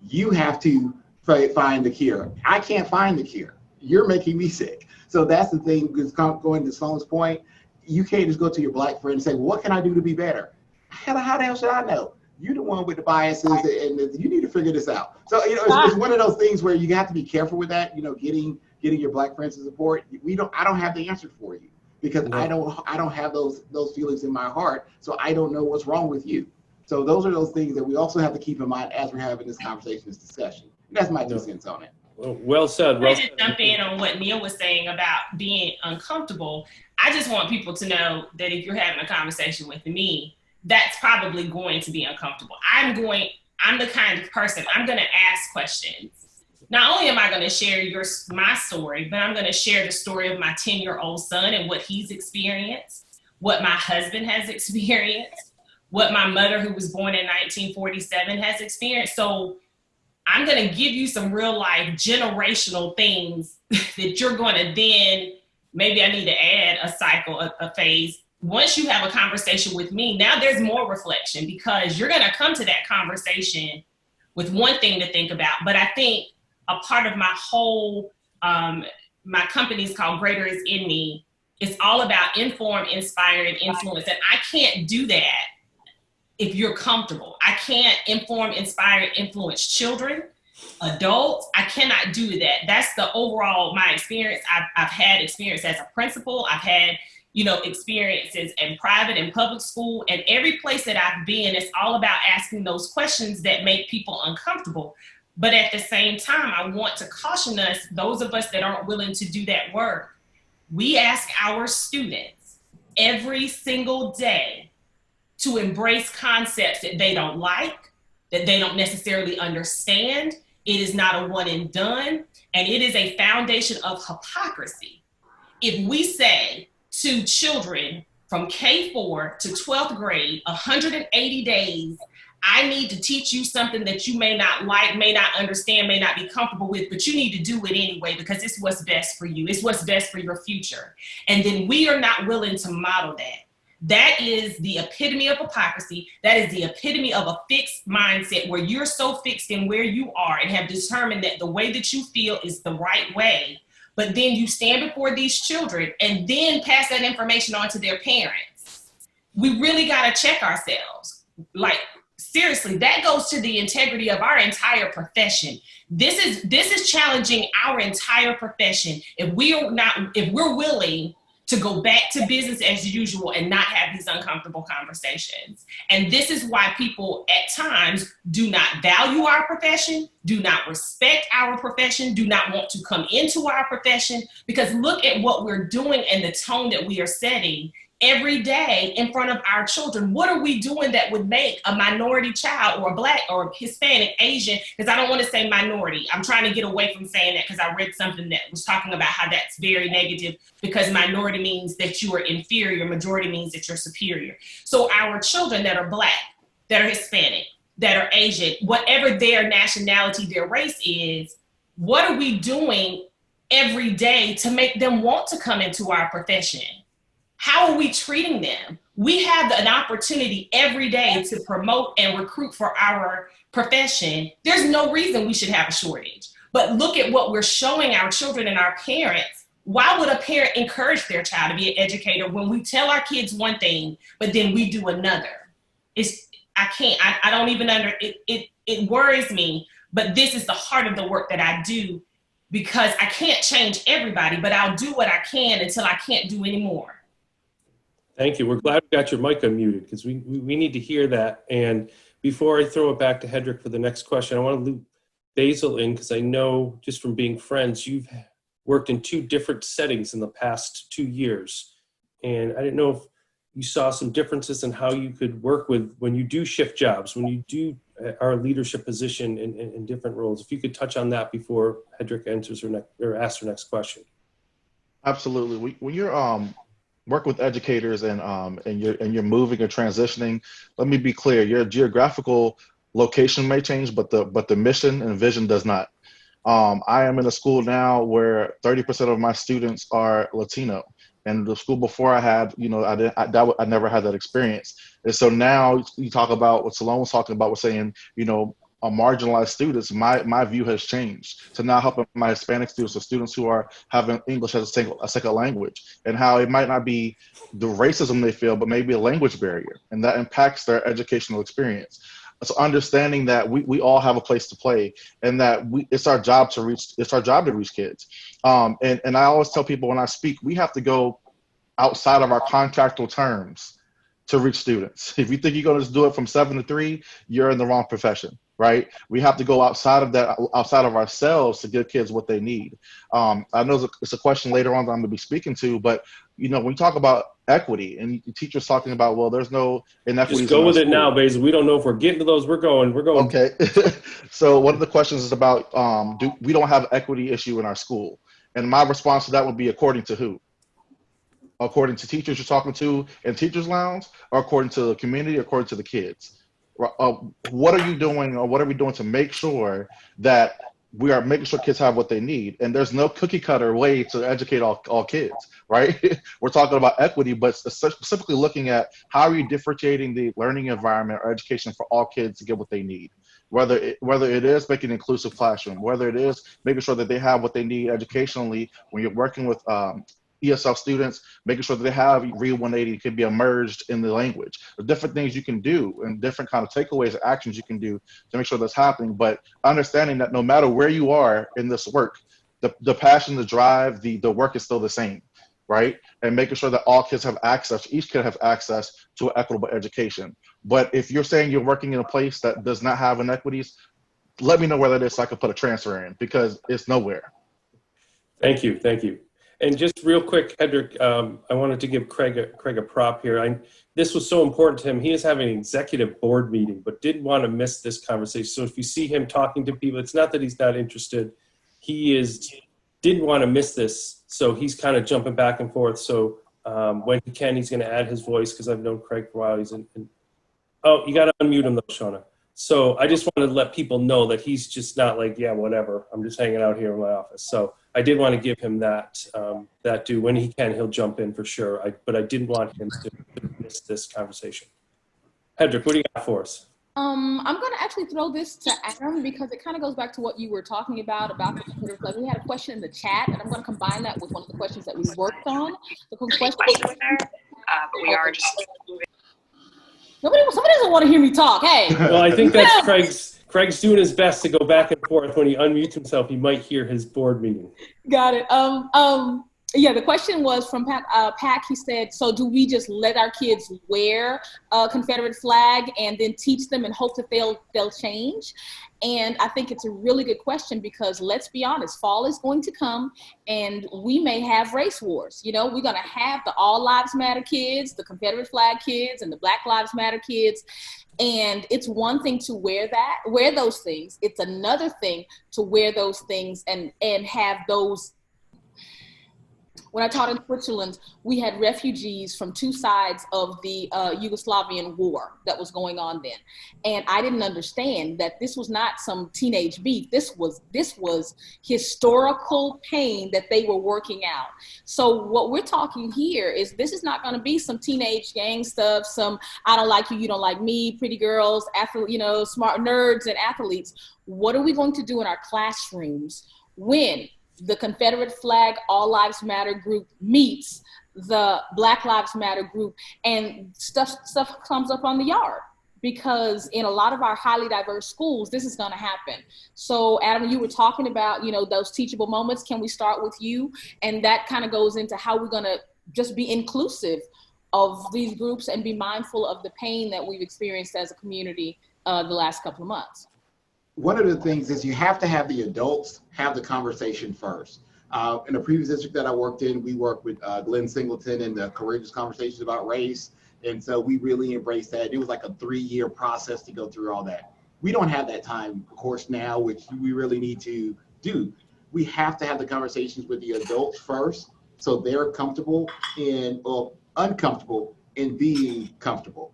You have to find the cure. I can't find the cure. You're making me sick. So that's the thing, going to Sloan's point, you can't just go to your Black friend and say, well, what can I do to be better? How the hell should I know? You're the one with the biases and you need to figure this out. So, it's one of those things where you have to be careful with that, getting your Black friends to support. I don't have the answer for you because I don't have those feelings in my heart. So I don't know what's wrong with you. So those are those things that we also have to keep in mind as we're having this conversation, this discussion. And that's my 2 cents on it. Well said. I just jump in on what Neil was saying about being uncomfortable. I just want people to know that if you're having a conversation with me, that's probably going to be uncomfortable. I'm the kind of person, I'm going to ask questions. Not only am I going to share my story, but I'm going to share the story of my 10-year-old son and what he's experienced, what my husband has experienced, what my mother, who was born in 1947, has experienced. So I'm going to give you some real life generational things that you're going to then, maybe I need to add a cycle, a phase. Once you have a conversation with me, now there's more reflection because you're going to come to that conversation with one thing to think about. But I think a part of my whole, my company is called Greater is in Me. It's all about inform, inspire, and influence. And I can't do that if you're comfortable. I can't inform, inspire, influence children, adults. I cannot do that. That's the overall my experience. I've had experience as a principal. I've had, you know, experiences in private and public school, and every place that I've been, it's all about asking those questions that make people uncomfortable. But at the same time, I want to caution us, those of us that aren't willing to do that work, we ask our students every single day to embrace concepts that they don't like, that they don't necessarily understand. It is not a one and done, and it is a foundation of hypocrisy. If we say to children from K4 to 12th grade, 180 days, I need to teach you something that you may not like, may not understand, may not be comfortable with, but you need to do it anyway because it's what's best for you. It's what's best for your future. And then we are not willing to model that. That is the epitome of hypocrisy. That is the epitome of a fixed mindset where you're so fixed in where you are and have determined that the way that you feel is the right way. But then you stand before these children and then pass that information on to their parents. We really got to check ourselves. Like, seriously, that goes to the integrity of our entire profession. This is challenging our entire profession. If we're willing to go back to business as usual and not have these uncomfortable conversations. And this is why people at times do not value our profession, do not respect our profession, do not want to come into our profession, because look at what we're doing and the tone that we are setting every day in front of our children. What are we doing that would make a minority child or a Black or Hispanic, Asian, because I don't want to say minority. I'm trying to get away from saying that because I read something that was talking about how that's very negative because minority means that you are inferior, majority means that you're superior. So our children that are Black, that are Hispanic, that are Asian, whatever their nationality, their race is, what are we doing every day to make them want to come into our profession? How are we treating them? We have an opportunity every day to promote and recruit for our profession. There's no reason we should have a shortage. But look at what we're showing our children and our parents. Why would a parent encourage their child to be an educator when we tell our kids one thing, but then we do another? I don't even it worries me, but this is the heart of the work that I do, because I can't change everybody, but I'll do what I can until I can't do anymore. Thank you. We're glad we got your mic unmuted because we need to hear that. And before I throw it back to Hedrick for the next question, I want to loop Basil in because I know just from being friends, you've worked in 2 different settings in the past 2 years. And I didn't know if you saw some differences in how you could work with when you do shift jobs, when you do our leadership position in different roles. If you could touch on that before Hedrick answers or asks her next question. Absolutely. When you're work with educators and you're moving or transitioning, let me be clear, your geographical location may change, but the mission and vision does not. I am in a school now where 30% of my students are Latino, and the school before I had, I never had that experience. And so now you talk about what Salone was talking about, was saying, marginalized students, my view has changed to now helping my Hispanic students or students who are having English as a second language, and how it might not be the racism they feel, but maybe a language barrier, and that impacts their educational experience. So understanding that we all have a place to play, and that it's our job to reach kids. And I always tell people when I speak, we have to go outside of our contractual terms to reach students. If you think you're going to just do it from 7 to 3, you're in the wrong profession, right? We have to go outside of that, outside of ourselves, to give kids what they need. I know it's a question later on that I'm going to be speaking to, but when we talk about equity and teachers talking about, well, there's no inequities. Just go with it now, Basil. We don't know if we're getting to those. We're going. Okay. So one of the questions is about, we don't have equity issue in our school? And my response to that would be, according to who? According to teachers you're talking to in Teachers Lounge, or according to the community, or according to the kids? What are you doing, or what are we doing to make sure that we are making sure kids have what they need? And there's no cookie cutter way to educate all kids, right? We're talking about equity, but specifically looking at how are you differentiating the learning environment or education for all kids to get what they need? Whether it is making an inclusive classroom, whether it is making sure that they have what they need educationally when you're working with ESL students, making sure that they have Read 180 can be immersed in the language. There's different things you can do and different kind of takeaways, actions you can do to make sure that's happening. But understanding that no matter where you are in this work, the passion, the drive, the work is still the same, right? And making sure that all kids have access, each kid have access to an equitable education. But if you're saying you're working in a place that does not have inequities, let me know where that is so I can put a transfer in, because it's nowhere. Thank you. And just real quick, Hedrick, I wanted to give Craig a prop here. This was so important to him. He is having an executive board meeting, but didn't want to miss this conversation. So if you see him talking to people, it's not that he's not interested. Didn't want to miss this. So he's kind of jumping back and forth. So when he can, he's going to add his voice, because I've known Craig for a while. Oh, you got to unmute him though, Shauna. So I just wanted to let people know that he's just not like, yeah, whatever, I'm just hanging out here in my office. So I did want to give him that due. When he can, he'll jump in for sure. But I didn't want him to miss this conversation. Hedrick, what do you got for us? I'm going to actually throw this to Adam, because it kind of goes back to what you were talking about the computer flag. We had a question in the chat, and I'm going to combine that with one of the questions that we worked on. The question we are just somebody doesn't want to hear me talk. Hey. Well, I think that's Craig's doing his best to go back and forth. When he unmutes himself, he might hear his board meeting. Got it. Yeah, the question was from Pack. He said, so do we just let our kids wear a Confederate flag and then teach them and hope that they'll change? And I think it's a really good question, because let's be honest, fall is going to come and we may have race wars. You know, we're going to have the All Lives Matter kids, the Confederate flag kids, and the Black Lives Matter kids. And it's one thing to wear those things. It's another thing to wear those things and have those. When I taught in Switzerland, we had refugees from two sides of the Yugoslavian war that was going on then. And I didn't understand that this was not some teenage beef. This was historical pain that they were working out. So what we're talking here is this is not going to be some teenage gang stuff, some I don't like you, you don't like me, pretty girls, smart nerds and athletes. What are we going to do in our classrooms when the Confederate flag All Lives Matter group meets the Black Lives Matter group, and stuff comes up on the yard? Because in a lot of our highly diverse schools, this is going to happen. So Adam, you were talking about, those teachable moments. Can we start with you? And that kind of goes into how we're going to just be inclusive of these groups and be mindful of the pain that we've experienced as a community the last couple of months. One of the things is you have to have the adults have the conversation first. In the previous district that I worked in, we worked with Glenn Singleton and the Courageous Conversations about Race. And so we really embraced that. It was like a 3-year process to go through all that. We don't have that time, of course, now, which we really need to do. We have to have the conversations with the adults first, so they're comfortable uncomfortable in being comfortable,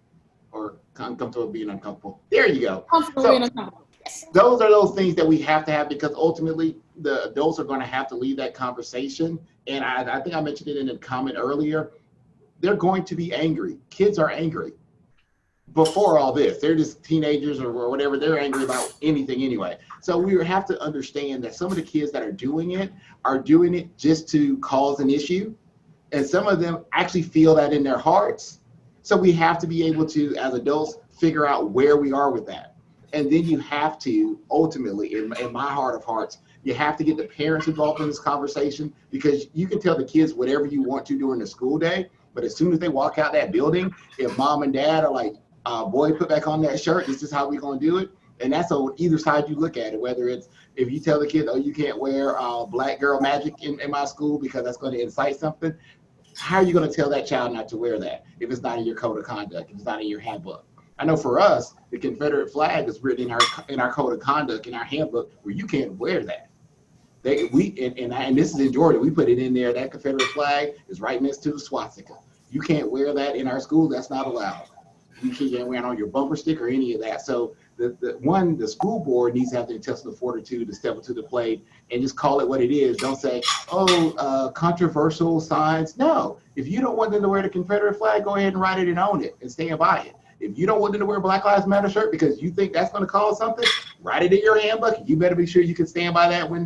or uncomfortable being uncomfortable. There you go. Comfortable being uncomfortable. Those are those things that we have to have, because ultimately the adults are going to have to lead that conversation. And I think I mentioned it in a comment earlier. They're going to be angry. Kids are angry before all this. They're just teenagers or whatever. They're angry about anything anyway. So we have to understand that some of the kids that are doing it just to cause an issue. And some of them actually feel that in their hearts. So we have to be able to, as adults, figure out where we are with that. And then you have to ultimately, in my heart of hearts, you have to get the parents involved in this conversation, because you can tell the kids whatever you want to during the school day, but as soon as they walk out that building, if mom and dad are like, boy, put back on that shirt, this is how we're going to do it. And that's on either side you look at it, whether it's if you tell the kids, oh, you can't wear black girl magic in my school because that's going to incite something. How are you going to tell that child not to wear that if it's not in your code of conduct, if it's not in your handbook? I know for us, the Confederate flag is written in our code of conduct, in our handbook, where you can't wear that. And this is in Georgia. We put it in there. That Confederate flag is right next to the swastika. You can't wear that in our school. That's not allowed. You can't wear it on your bumper sticker or any of that. So the school board needs to have the intestinal fortitude to step up to the plate and just call it what it is. Don't say, controversial signs. No, if you don't want them to wear the Confederate flag, go ahead and write it and own it and stand by it. If you don't want them to wear a Black Lives Matter shirt because you think that's going to cause something, write it in your handbook. You better be sure you can stand by that when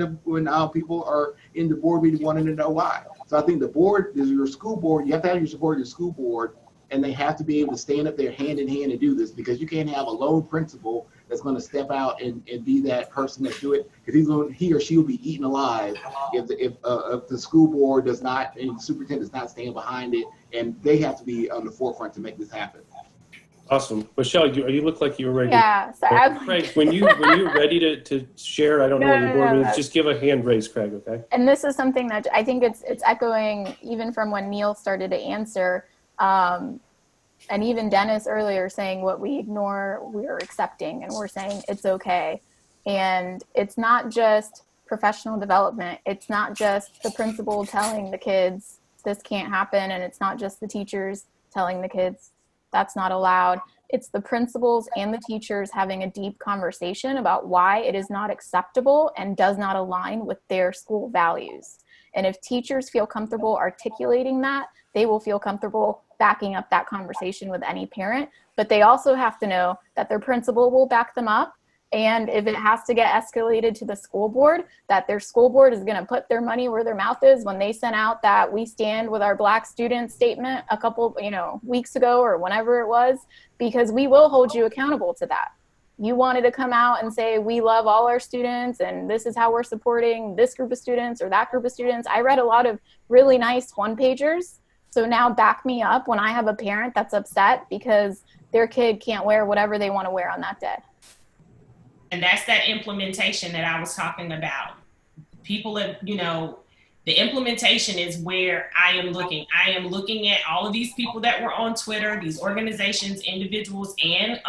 people are in the board meeting wanting to know why. So I think the board is your school board. You have to have your support of your school board, and they have to be able to stand up there hand in hand and do this, because you can't have a lone principal that's going to step out and be that person that do it, because he or she will be eaten alive if the school board does not, and the superintendent does not stand behind it, and they have to be on the forefront to make this happen. Awesome. Michelle, you look like you were ready. Yeah. So Craig, when you're ready to share, I don't know what your board is, just give a hand raise, Craig, okay? And this is something that I think it's echoing even from when Neil started to answer, and even Dennis earlier saying what we ignore, we're accepting, and we're saying it's okay. And it's not just professional development. It's not just the principal telling the kids this can't happen, and it's not just the teachers telling the kids that's not allowed. It's the principals and the teachers having a deep conversation about why it is not acceptable and does not align with their school values. And if teachers feel comfortable articulating that, they will feel comfortable backing up that conversation with any parent. But they also have to know that their principal will back them up. And if it has to get escalated to the school board, that their school board is going to put their money where their mouth is when they sent out that "we stand with our Black students" statement a couple, weeks ago or whenever it was, because we will hold you accountable to that. You wanted to come out and say, we love all our students and this is how we're supporting this group of students or that group of students. I read a lot of really nice one-pagers. So now back me up when I have a parent that's upset because their kid can't wear whatever they want to wear on that day. And that's that implementation that I was talking about. People have, the implementation is where I am looking. I am looking at all of these people that were on Twitter, these organizations, individuals, and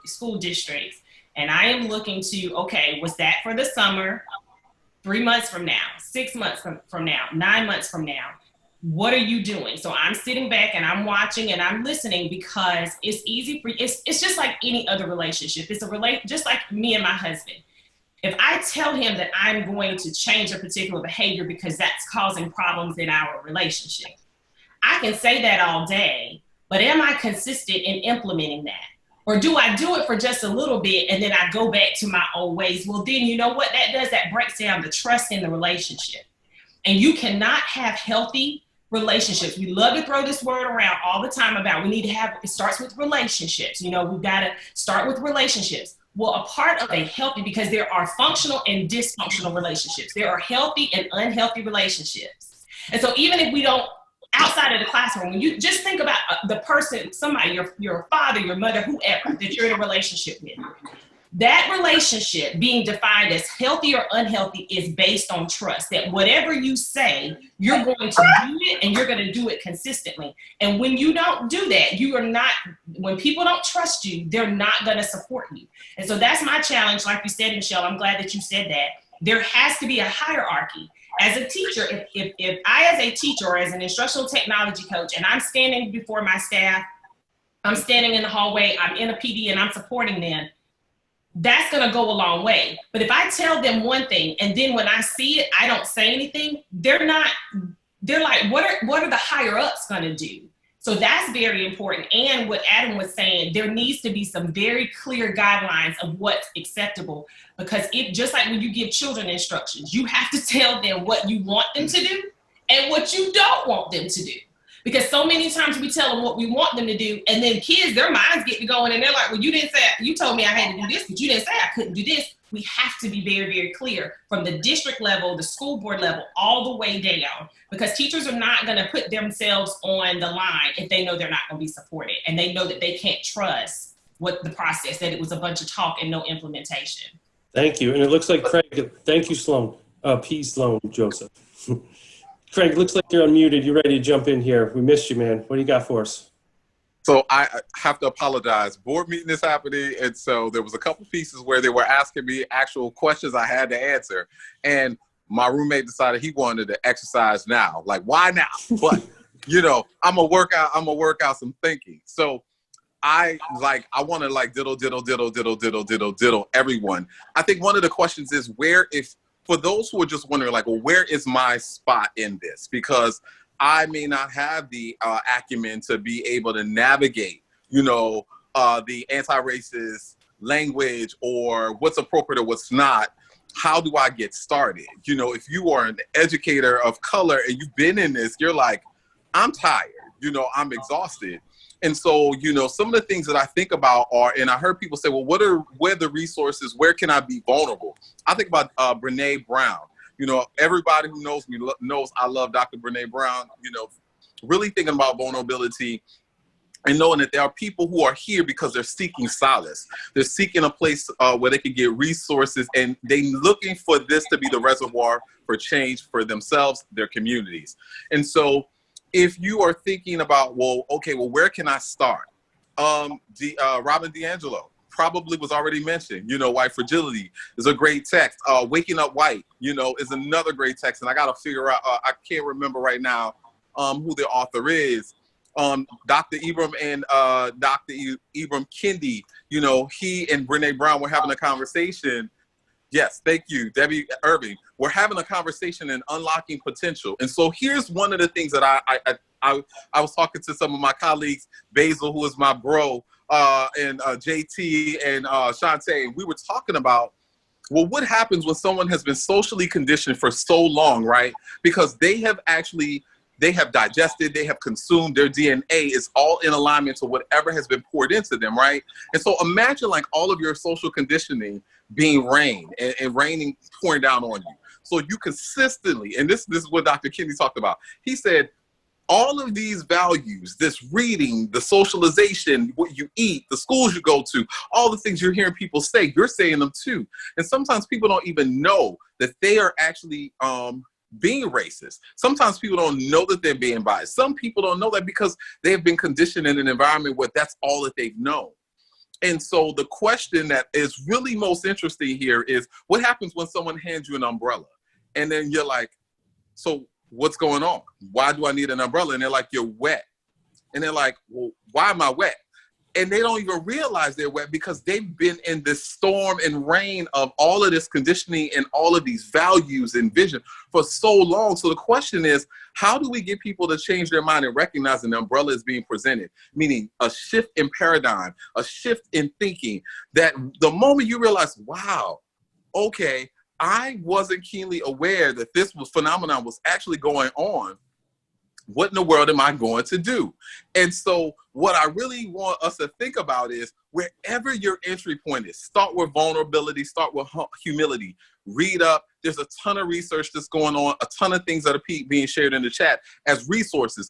school districts. And I am looking to, okay, was that for the summer, 3 months from now, 6 months from now, 9 months from now? What are you doing? So I'm sitting back and I'm watching and I'm listening, because it's easy for it's just like any other relationship. It's just like me and my husband. If I tell him that I'm going to change a particular behavior because that's causing problems in our relationship, I can say that all day, but am I consistent in implementing that? Or do I do it for just a little bit and then I go back to my old ways? Well, then you know what that does? That breaks down the trust in the relationship. And you cannot have healthy relationships. We love to throw this word around all the time about we need to have, it starts with relationships. We've got to start with relationships. Well, a part of a healthy, because there are functional and dysfunctional relationships. There are healthy and unhealthy relationships. And so even if we don't, outside of the classroom, when you just think about the person, somebody, your father, your mother, whoever that you're in a relationship with, that relationship being defined as healthy or unhealthy is based on trust, that whatever you say, you're going to do it and you're going to do it consistently. And when you don't do that, when people don't trust you, they're not going to support you. And so that's my challenge. Like you said, Michelle, I'm glad that you said that. There has to be a hierarchy. As a teacher, if I, as a teacher or as an instructional technology coach, and I'm standing before my staff, I'm standing in the hallway, I'm in a PD and I'm supporting them, that's going to go a long way. But if I tell them one thing and then when I see it, I don't say anything, they're like, what are the higher ups going to do? So that's very important. And what Adam was saying, there needs to be some very clear guidelines of what's acceptable, because just like when you give children instructions, you have to tell them what you want them to do and what you don't want them to do. Because so many times we tell them what we want them to do, and then kids, their minds get to going and they're like, well, you told me I had to do this, but you didn't say I couldn't do this. We have to be very, very clear from the district level, the school board level, all the way down, because teachers are not going to put themselves on the line if they know they're not going to be supported and they know that they can't trust what the process, that it was a bunch of talk and no implementation. Thank you. And it looks like Craig, thank you, Sloan, Sloan Joseph. Craig, looks like you're unmuted. You're ready to jump in here. We missed you, man. What do you got for us? So I have to apologize. Board meeting is happening, and so there was a couple pieces where they were asking me actual questions I had to answer, and my roommate decided he wanted to exercise now. Like, why now? But I'm gonna work out some thinking. So I want to diddle everyone. I think one of the questions is for those who are just wondering, like, well, where is my spot in this? Because I may not have the acumen to be able to navigate, the anti-racist language or what's appropriate or what's not, how do I get started? You know, if you are an educator of color and you've been in this, you're like, I'm tired, you know, I'm exhausted. And so, you know, some of the things that I think about are, and I heard people say, well, where are the resources? Where can I be vulnerable? I think about Brene Brown. You know, everybody who knows me knows I love Dr. Brene Brown, you know, really thinking about vulnerability and knowing that there are people who are here because they're seeking solace. They're seeking a place where they can get resources, and they're looking for this to be the reservoir for change for themselves, their communities. And so if you are thinking about, well, okay, well, where can I start? Robin DiAngelo probably was already mentioned. You know, White Fragility is a great text. Waking Up White, you know, is another great text. And I got to figure out, I can't remember right now who the author is. Dr. Ibram and Dr. Ibram Kendi, you know, he and Brene Brown were having a conversation. Yes, thank you, Debbie Irving. We're having a conversation in unlocking potential. And so here's one of the things that I was talking to some of my colleagues, Basil, who is my bro, and JT and Shantae, and we were talking about, well, what happens when someone has been socially conditioned for so long, right? Because they have digested, they have consumed, their DNA is all in alignment to whatever has been poured into them, right? And so imagine like all of your social conditioning being rain and raining, pouring down on you. So you consistently, and this is what Dr. Kendi talked about. He said, all of these values, this reading, the socialization, what you eat, the schools you go to, all the things you're hearing people say, you're saying them too. And sometimes people don't even know that they are actually being racist. Sometimes people don't know that they're being biased. Some people don't know that because they have been conditioned in an environment where that's all that they've known. And so the question that is really most interesting here is, what happens when someone hands you an umbrella? And then you're like, so what's going on? Why do I need an umbrella? And they're like, you're wet. And they're like, well, why am I wet? And they don't even realize they're wet because they've been in this storm and rain of all of this conditioning and all of these values and vision for so long. So the question is, how do we get people to change their mind and recognize an umbrella is being presented? Meaning a shift in paradigm, a shift in thinking, that the moment you realize, wow, okay, I wasn't keenly aware that this phenomenon was actually going on. What in the world am I going to do? And so what I really want us to think about is, wherever your entry point is, start with vulnerability, start with humility, read up. There's a ton of research that's going on, a ton of things that are being shared in the chat as resources.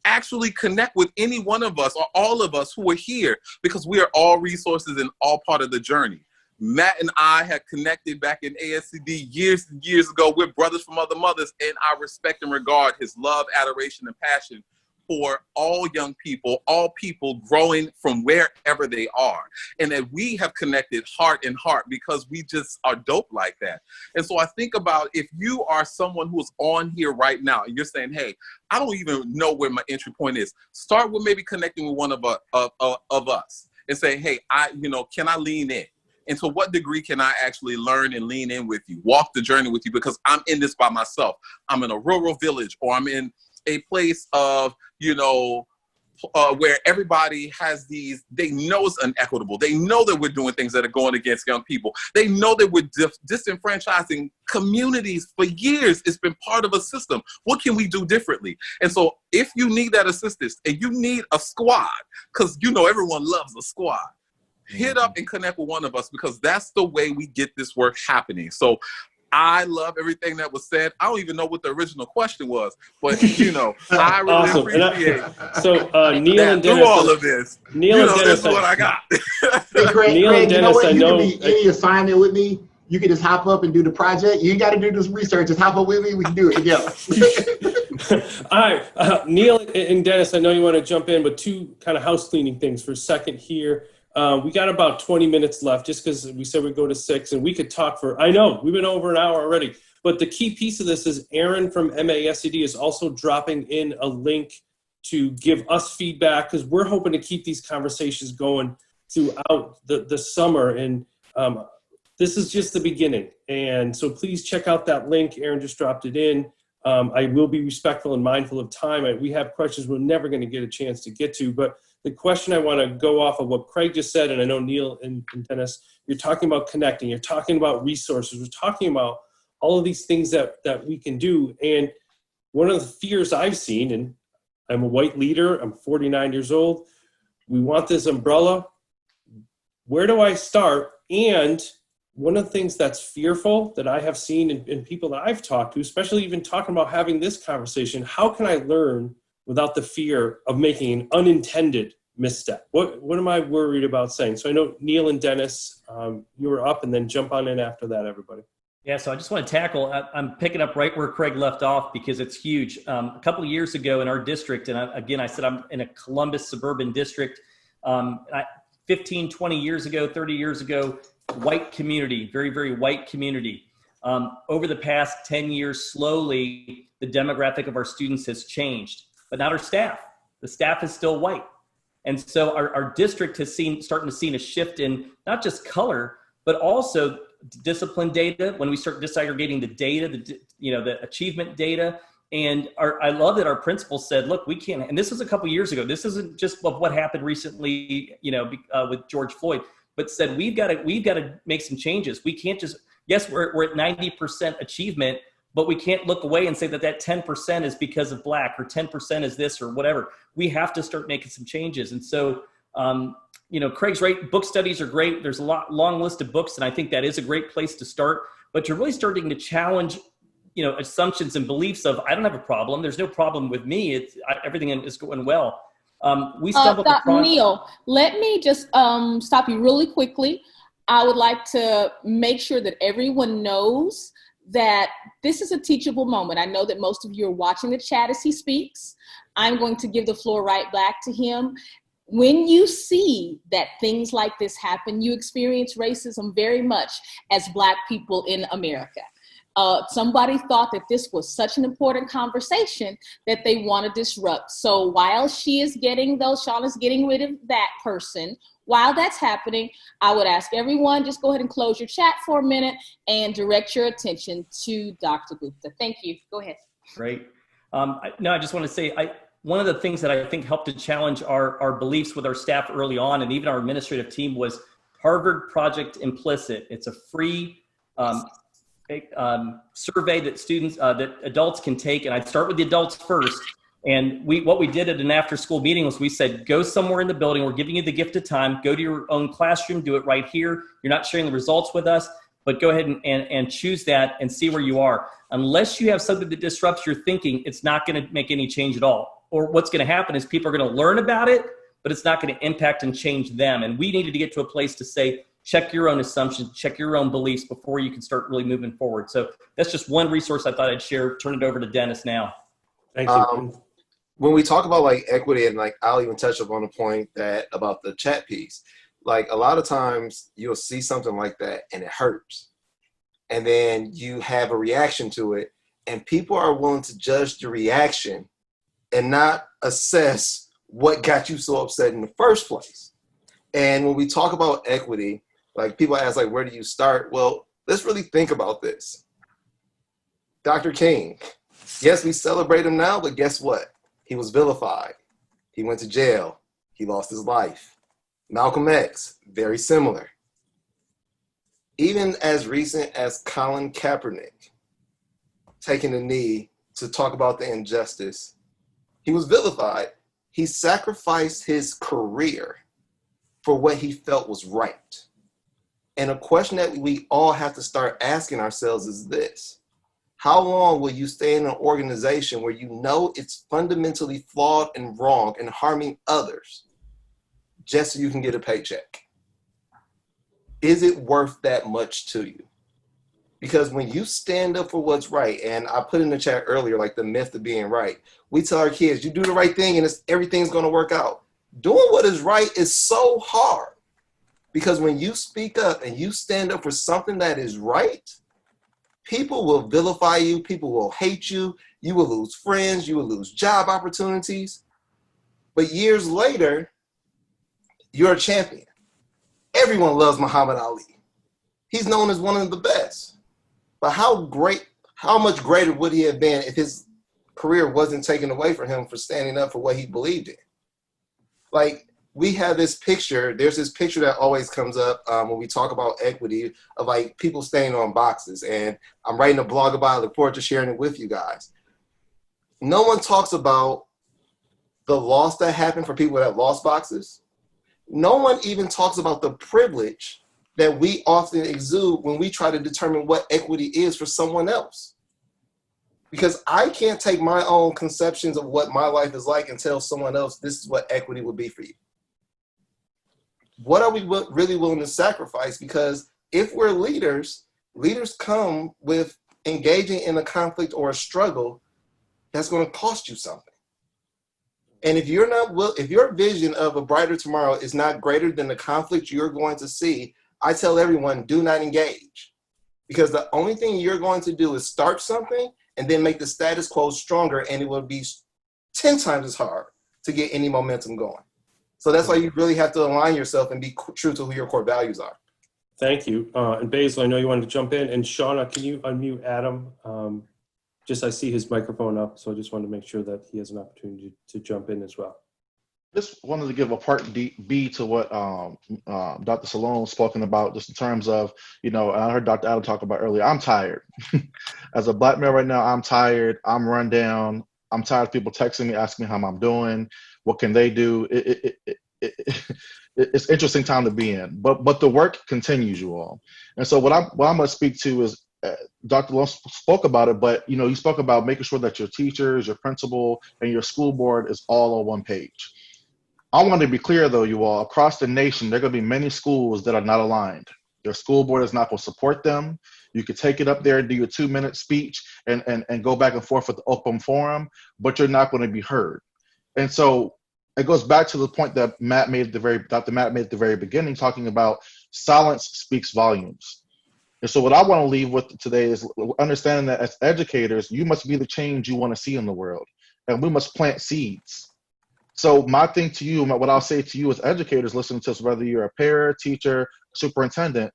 Actually connect with any one of us or all of us who are here, because we are all resources and all part of the journey. Matt and I had connected back in ASCD years and years ago. We're brothers from other mothers, and I respect and regard his love, adoration, and passion for all young people, all people growing from wherever they are. And that we have connected heart and heart because we just are dope like that. And so I think about, if you are someone who's on here right now and you're saying, hey, I don't even know where my entry point is, start with maybe connecting with one of us and say, hey, can I lean in? And to what degree can I actually learn and lean in with you, walk the journey with you? Because I'm in this by myself. I'm in a rural village, or I'm in a place of, where everybody has these, they know it's inequitable. They know that we're doing things that are going against young people. They know that we're disenfranchising communities for years. It's been part of a system. What can we do differently? And so if you need that assistance and you need a squad, because everyone loves a squad, hit up and connect with one of us, because that's the way we get this work happening. So I love everything that was said. I don't even know what the original question was, but I really Awesome. appreciate Neil and Dennis, through all of this. Neil and Dennis, this is what I got. Hey, Craig, Neil and Dennis, what? I You know. can be any assignment with me. You can just hop up and do the project. You ain't got to do this research. Just hop up with me. We can do it together. All right, Neil and Dennis, I know you want to jump in, but two kind of house cleaning things for a second here. We got about 20 minutes left, just because we said we'd go to 6, and we could talk for, I know, we've been over an hour already. But the key piece of this is Aaron from MASCD is also dropping in a link to give us feedback, because we're hoping to keep these conversations going throughout the summer. And this is just the beginning. And so please check out that link. Aaron just dropped it in. I will be respectful and mindful of time. We have questions we're never going to get a chance to get to, but the question I want to go off of what Craig just said, and I know Neil and Dennis, you're talking about connecting, you're talking about resources, we're talking about all of these things that we can do. And one of the fears I've seen, and I'm a white leader, I'm 49 years old, we want this umbrella. Where do I start? And one of the things that's fearful that I have seen in people that I've talked to, especially even talking about having this conversation, how can I learn without the fear of making an unintended misstep? What am I worried about saying? So I know Neil and Dennis, you were up, and then jump on in after that, everybody. Yeah, so I just want to tackle, I'm picking up right where Craig left off because it's huge. A couple of years ago in our district, and I said I'm in a Columbus suburban district, 15, 20 years ago, 30 years ago, white community, very, very white community. Over the past 10 years, slowly, the demographic of our students has changed, but not our staff. The staff is still white. And so our district has starting to see a shift in not just color, but also discipline data. When we start disaggregating the data, the achievement data. And I love that our principal said, look, we can't, and this was a couple years ago. This isn't just what happened recently, with George Floyd, but said, we've got to make some changes. We can't just, yes, we're at 90% achievement, but we can't look away and say that 10% is because of Black or 10% is this or whatever. We have to start making some changes. And so, Craig's right. Book studies are great. There's a long list of books, and I think that is a great place to start. But you're really starting to challenge, assumptions and beliefs of, I don't have a problem. There's no problem with me. Everything is going well. We stumbled across. Neil, let me just stop you really quickly. I would like to make sure that everyone knows that this is a teachable moment. I know that most of you are watching the chat as he speaks. I'm going to give the floor right back to him. When you see that things like this happen, you experience racism very much as Black people in America. Somebody thought that this was such an important conversation that they want to disrupt. So while Sean is getting rid of that person, while that's happening, I would ask everyone, just go ahead and close your chat for a minute and direct your attention to Dr. Gupta. Thank you. Go ahead. Great. I just want to say, one of the things that I think helped to challenge our beliefs with our staff early on, and even our administrative team, was Harvard Project Implicit. It's a free survey that adults can take, and I'd start with the adults first. And what we did at an after-school meeting was we said, go somewhere in the building. We're giving you the gift of time. Go to your own classroom. Do it right here. You're not sharing the results with us, but go ahead and choose that and see where you are. Unless you have something that disrupts your thinking, it's not going to make any change at all. Or what's going to happen is people are going to learn about it, but it's not going to impact and change them. And we needed to get to a place to say, check your own assumptions, check your own beliefs before you can start really moving forward. So that's just one resource I thought I'd share. Turn it over to Dennis now. Thank you. When we talk about equity, and I'll even touch up on the point about the chat piece, a lot of times you'll see something like that and it hurts. And then you have a reaction to it, and people are willing to judge the reaction and not assess what got you so upset in the first place. And when we talk about equity, people ask, where do you start? Well, let's really think about this. Dr. King, yes, we celebrate him now, but guess what? He was vilified. He went to jail. He lost his life. Malcolm X, very similar. Even as recent as Colin Kaepernick taking a knee to talk about the injustice, he was vilified. He sacrificed his career for what he felt was right. And a question that we all have to start asking ourselves is this: how long will you stay in an organization where you know it's fundamentally flawed and wrong and harming others just so you can get a paycheck? Is it worth that much to you? Because when you stand up for what's right, and I put in the chat earlier, the myth of being right, we tell our kids, you do the right thing and everything's going to work out. Doing what is right is so hard, because when you speak up and you stand up for something that is right, people will vilify you. People will hate you. You will lose friends. You will lose job opportunities. But years later, you're a champion. Everyone loves Muhammad Ali. He's known as one of the best. But how much greater would he have been if his career wasn't taken away from him for standing up for what he believed in? we have this picture. There's this picture that always comes up when we talk about equity of like people staying on boxes. And I'm writing a blog about it, look forward to sharing it with you guys. No one talks about the loss that happened for people that lost boxes. No one even talks about the privilege that we often exude when we try to determine what equity is for someone else. Because I can't take my own conceptions of what my life is like and tell someone else this is what equity would be for you. What are we really willing to sacrifice? Because if we're leaders, leaders come with engaging in a conflict or a struggle that's going to cost you something. And if you're not if your vision of a brighter tomorrow is not greater than the conflict you're going to see, I tell everyone, do not engage. Because the only thing you're going to do is start something and then make the status quo stronger, and it will be 10 times as hard to get any momentum going. So that's why you really have to align yourself and be true to who your core values are. Thank you. And Basil, I know you wanted to jump in. And Shauna, can you unmute Adam? I see his microphone up, so I just wanted to make sure that he has an opportunity to jump in as well. Just wanted to give a part B to what Dr. Salone spoken about, just in terms of, and I heard Dr. Adam talk about earlier, I'm tired. As a Black male right now, I'm tired. I'm run down. I'm tired of people texting me, asking me how I'm doing. What can they do? It's interesting time to be in, but the work continues, you all. And so what I'm going to speak to is, Dr. Long spoke about it, but you spoke about making sure that your teachers, your principal, and your school board is all on one page. I want to be clear though, you all, across the nation, there are going to be many schools that are not aligned. Your school board is not going to support them. You could take it up there and do your 2-minute speech and go back and forth with the open forum, but you're not going to be heard. And so it goes back to the point that Dr. Matt made at the very beginning, talking about silence speaks volumes. And so what I want to leave with today is understanding that as educators, you must be the change you want to see in the world, and we must plant seeds. So my thing to you, what I'll say to you as educators listening to us, whether you're a parent, teacher, superintendent,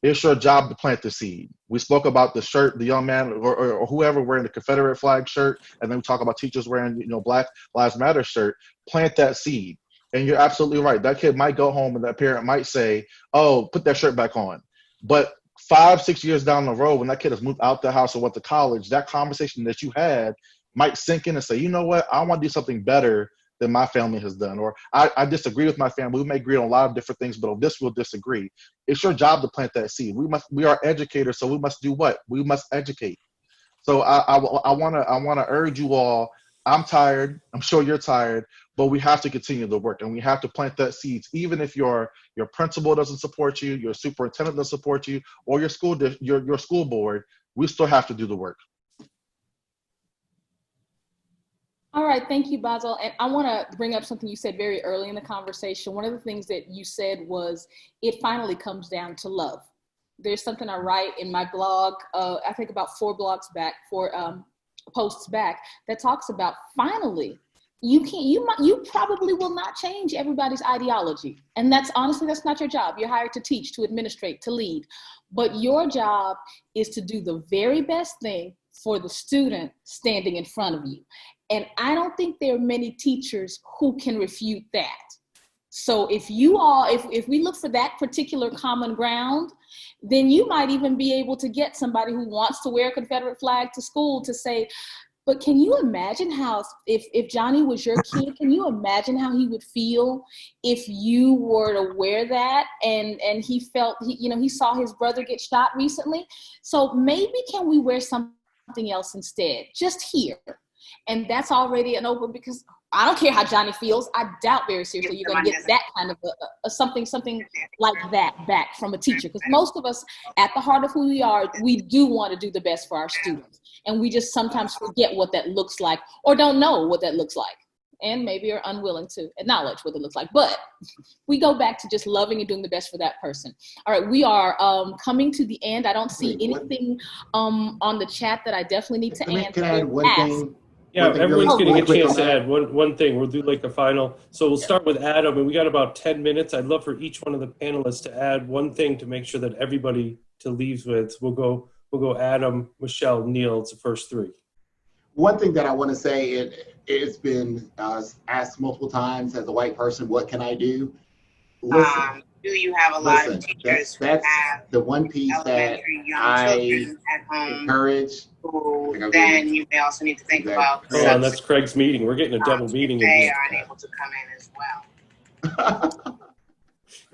it's your job to plant the seed. We spoke about the shirt, the young man or whoever wearing the Confederate flag shirt, and then we talk about teachers wearing, Black Lives Matter shirt. Plant that seed. And you're absolutely right. That kid might go home and that parent might say, oh, put that shirt back on. But 5-6 years down the road, when that kid has moved out the house or went to college, that conversation that you had might sink in and say, you know what, I want to do something better than my family has done, or I disagree with my family. We may agree on a lot of different things, but on this we'll disagree. It's your job to plant that seed. We are educators, so we must do what? We must educate. So I want to urge you all. I'm tired. I'm sure you're tired, but we have to continue the work, and we have to plant that seeds. Even if your principal doesn't support you, your superintendent doesn't support you, or your school board, we still have to do the work. All right, thank you, Basil. And I want to bring up something you said very early in the conversation. One of the things that you said was, it finally comes down to love. There's something I write in my blog, I think about 4 posts back, that talks about finally, you probably will not change everybody's ideology. And that's not your job. You're hired to teach, to administrate, to lead. But your job is to do the very best thing for the student standing in front of you. And I don't think there are many teachers who can refute that. So if we look for that particular common ground, then you might even be able to get somebody who wants to wear a Confederate flag to school to say, but can you imagine how, if Johnny was your kid, can you imagine how he would feel if you were to wear that and he felt, he saw his brother get shot recently? So maybe can we wear something else instead, just here? And that's already an open, because I don't care how Johnny feels. I doubt very seriously you're going to get that kind of something like that back from a teacher. Because most of us, at the heart of who we are, we do want to do the best for our students. And we just sometimes forget what that looks like, or don't know what that looks like, and maybe are unwilling to acknowledge what it looks like. But we go back to just loving and doing the best for that person. All right, we are coming to the end. I don't see anything on the chat that I definitely need to answer. Can I add one thing? Yeah, everyone's really getting a chance to quick add one thing. We'll do like a final. So we'll start with Adam, and we got about 10 minutes. I'd love for each one of the panelists to add one thing to make sure that everybody to leave with. We'll go Adam, Michelle, Neil. It's the first 3. One thing that I want to say, it's been asked multiple times as a white person, what can I do? Listen. Do you have a lot of Listen, teachers that's who have the one piece that elementary young I children at home encourage. who then you may also need to think Exactly. about Hold on, that's Craig's meeting. We're getting a double meeting in they here. are unable to come in as well.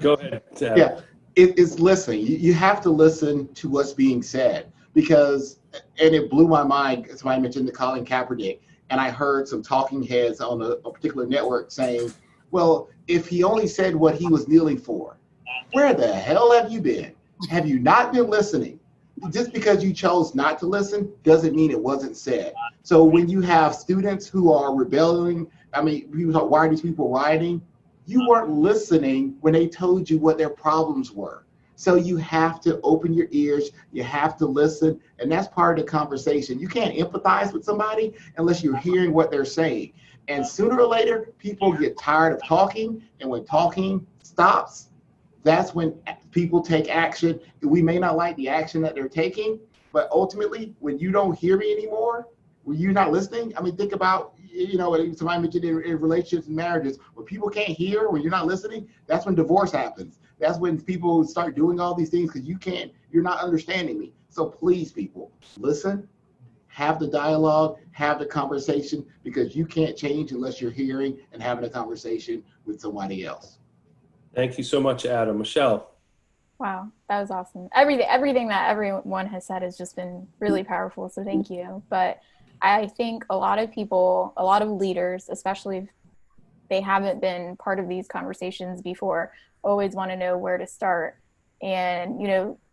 Go ahead. Yeah, it's listen. You have to listen to what's being said because, and it blew my mind. Somebody mentioned the Colin Kaepernick, and I heard some talking heads on a particular network saying, well, if he only said what he was kneeling for, where the hell have you been? Have you not been listening? Just because you chose not to listen doesn't mean it wasn't said. So when you have students who are rebelling, I mean, why are these people rioting? You weren't listening when they told you what their problems were. So you have to open your ears, you have to listen, and that's part of the conversation. You can't empathize with somebody unless you're hearing what they're saying. And sooner or later, people get tired of talking, and when talking stops, that's when people take action. We may not like the action that they're taking, but ultimately, when you don't hear me anymore, when you're not listening, I mean, think about, somebody mentioned in relationships and marriages, when people can't hear, when you're not listening, that's when divorce happens. That's when people start doing all these things because you're not understanding me. So please, people, listen, have the dialogue, have the conversation, because you can't change unless you're hearing and having a conversation with somebody else. Thank you so much, Adam. Michelle. Wow, that was awesome. Everything that everyone has said has just been really powerful, so thank you. But I think a lot of people, a lot of leaders, especially if they haven't been part of these conversations before, always want to know where to start. And,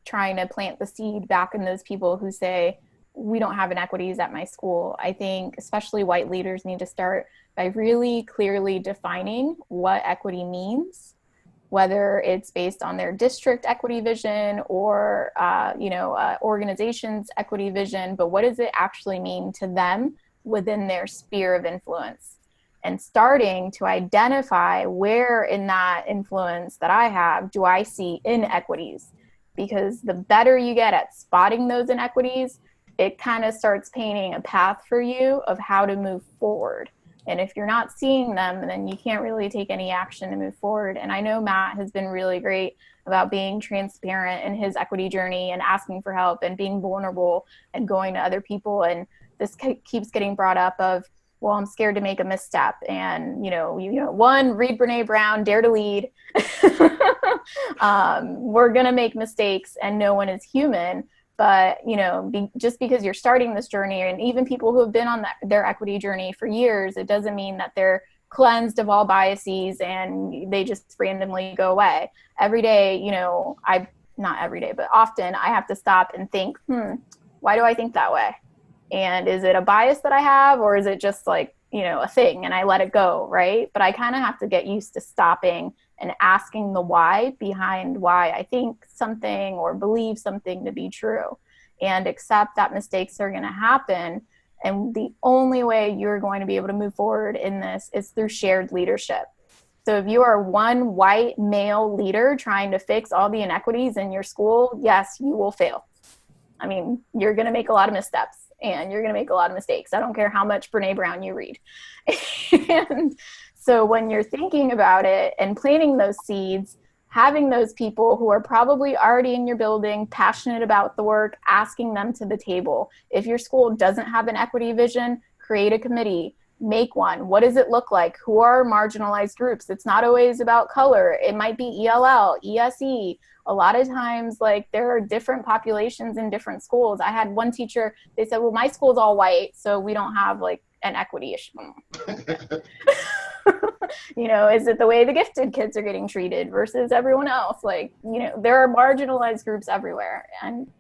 trying to plant the seed back in those people who say, we don't have inequities at my school. I think especially white leaders need to start by really clearly defining what equity means, whether it's based on their district equity vision or, organization's equity vision, but what does it actually mean to them within their sphere of influence? And starting to identify where in that influence that I have do I see inequities? Because the better you get at spotting those inequities, it kind of starts painting a path for you of how to move forward. And if you're not seeing them, then you can't really take any action to move forward. And I know Matt has been really great about being transparent in his equity journey and asking for help and being vulnerable and going to other people. And this keeps getting brought up of, well, I'm scared to make a misstep. And, one, read Brene Brown, Dare to Lead. We're going to make mistakes and no one is human. But, just because you're starting this journey, and even people who have been on their equity journey for years, it doesn't mean that they're cleansed of all biases and they just randomly go away. Every day, not every day, but often I have to stop and think, why do I think that way? And is it a bias that I have, or is it just like, a thing and I let it go, right? But I kind of have to get used to stopping and asking the why behind why I think something or believe something to be true, and accept that mistakes are going to happen. And the only way you're going to be able to move forward in this is through shared leadership. So if you are one white male leader trying to fix all the inequities in your school, yes, you will fail. I mean, you're going to make a lot of missteps and you're going to make a lot of mistakes. I don't care how much Brene Brown you read. And so when you're thinking about it and planting those seeds, having those people who are probably already in your building, passionate about the work, asking them to the table. If your school doesn't have an equity vision, create a committee, make one. What does it look like? Who are marginalized groups? It's not always about color. It might be ELL, ESE. A lot of times, there are different populations in different schools. I had one teacher, they said, well, my school's all white, so we don't have an equity issue. Is it the way the gifted kids are getting treated versus everyone else? There are marginalized groups everywhere. And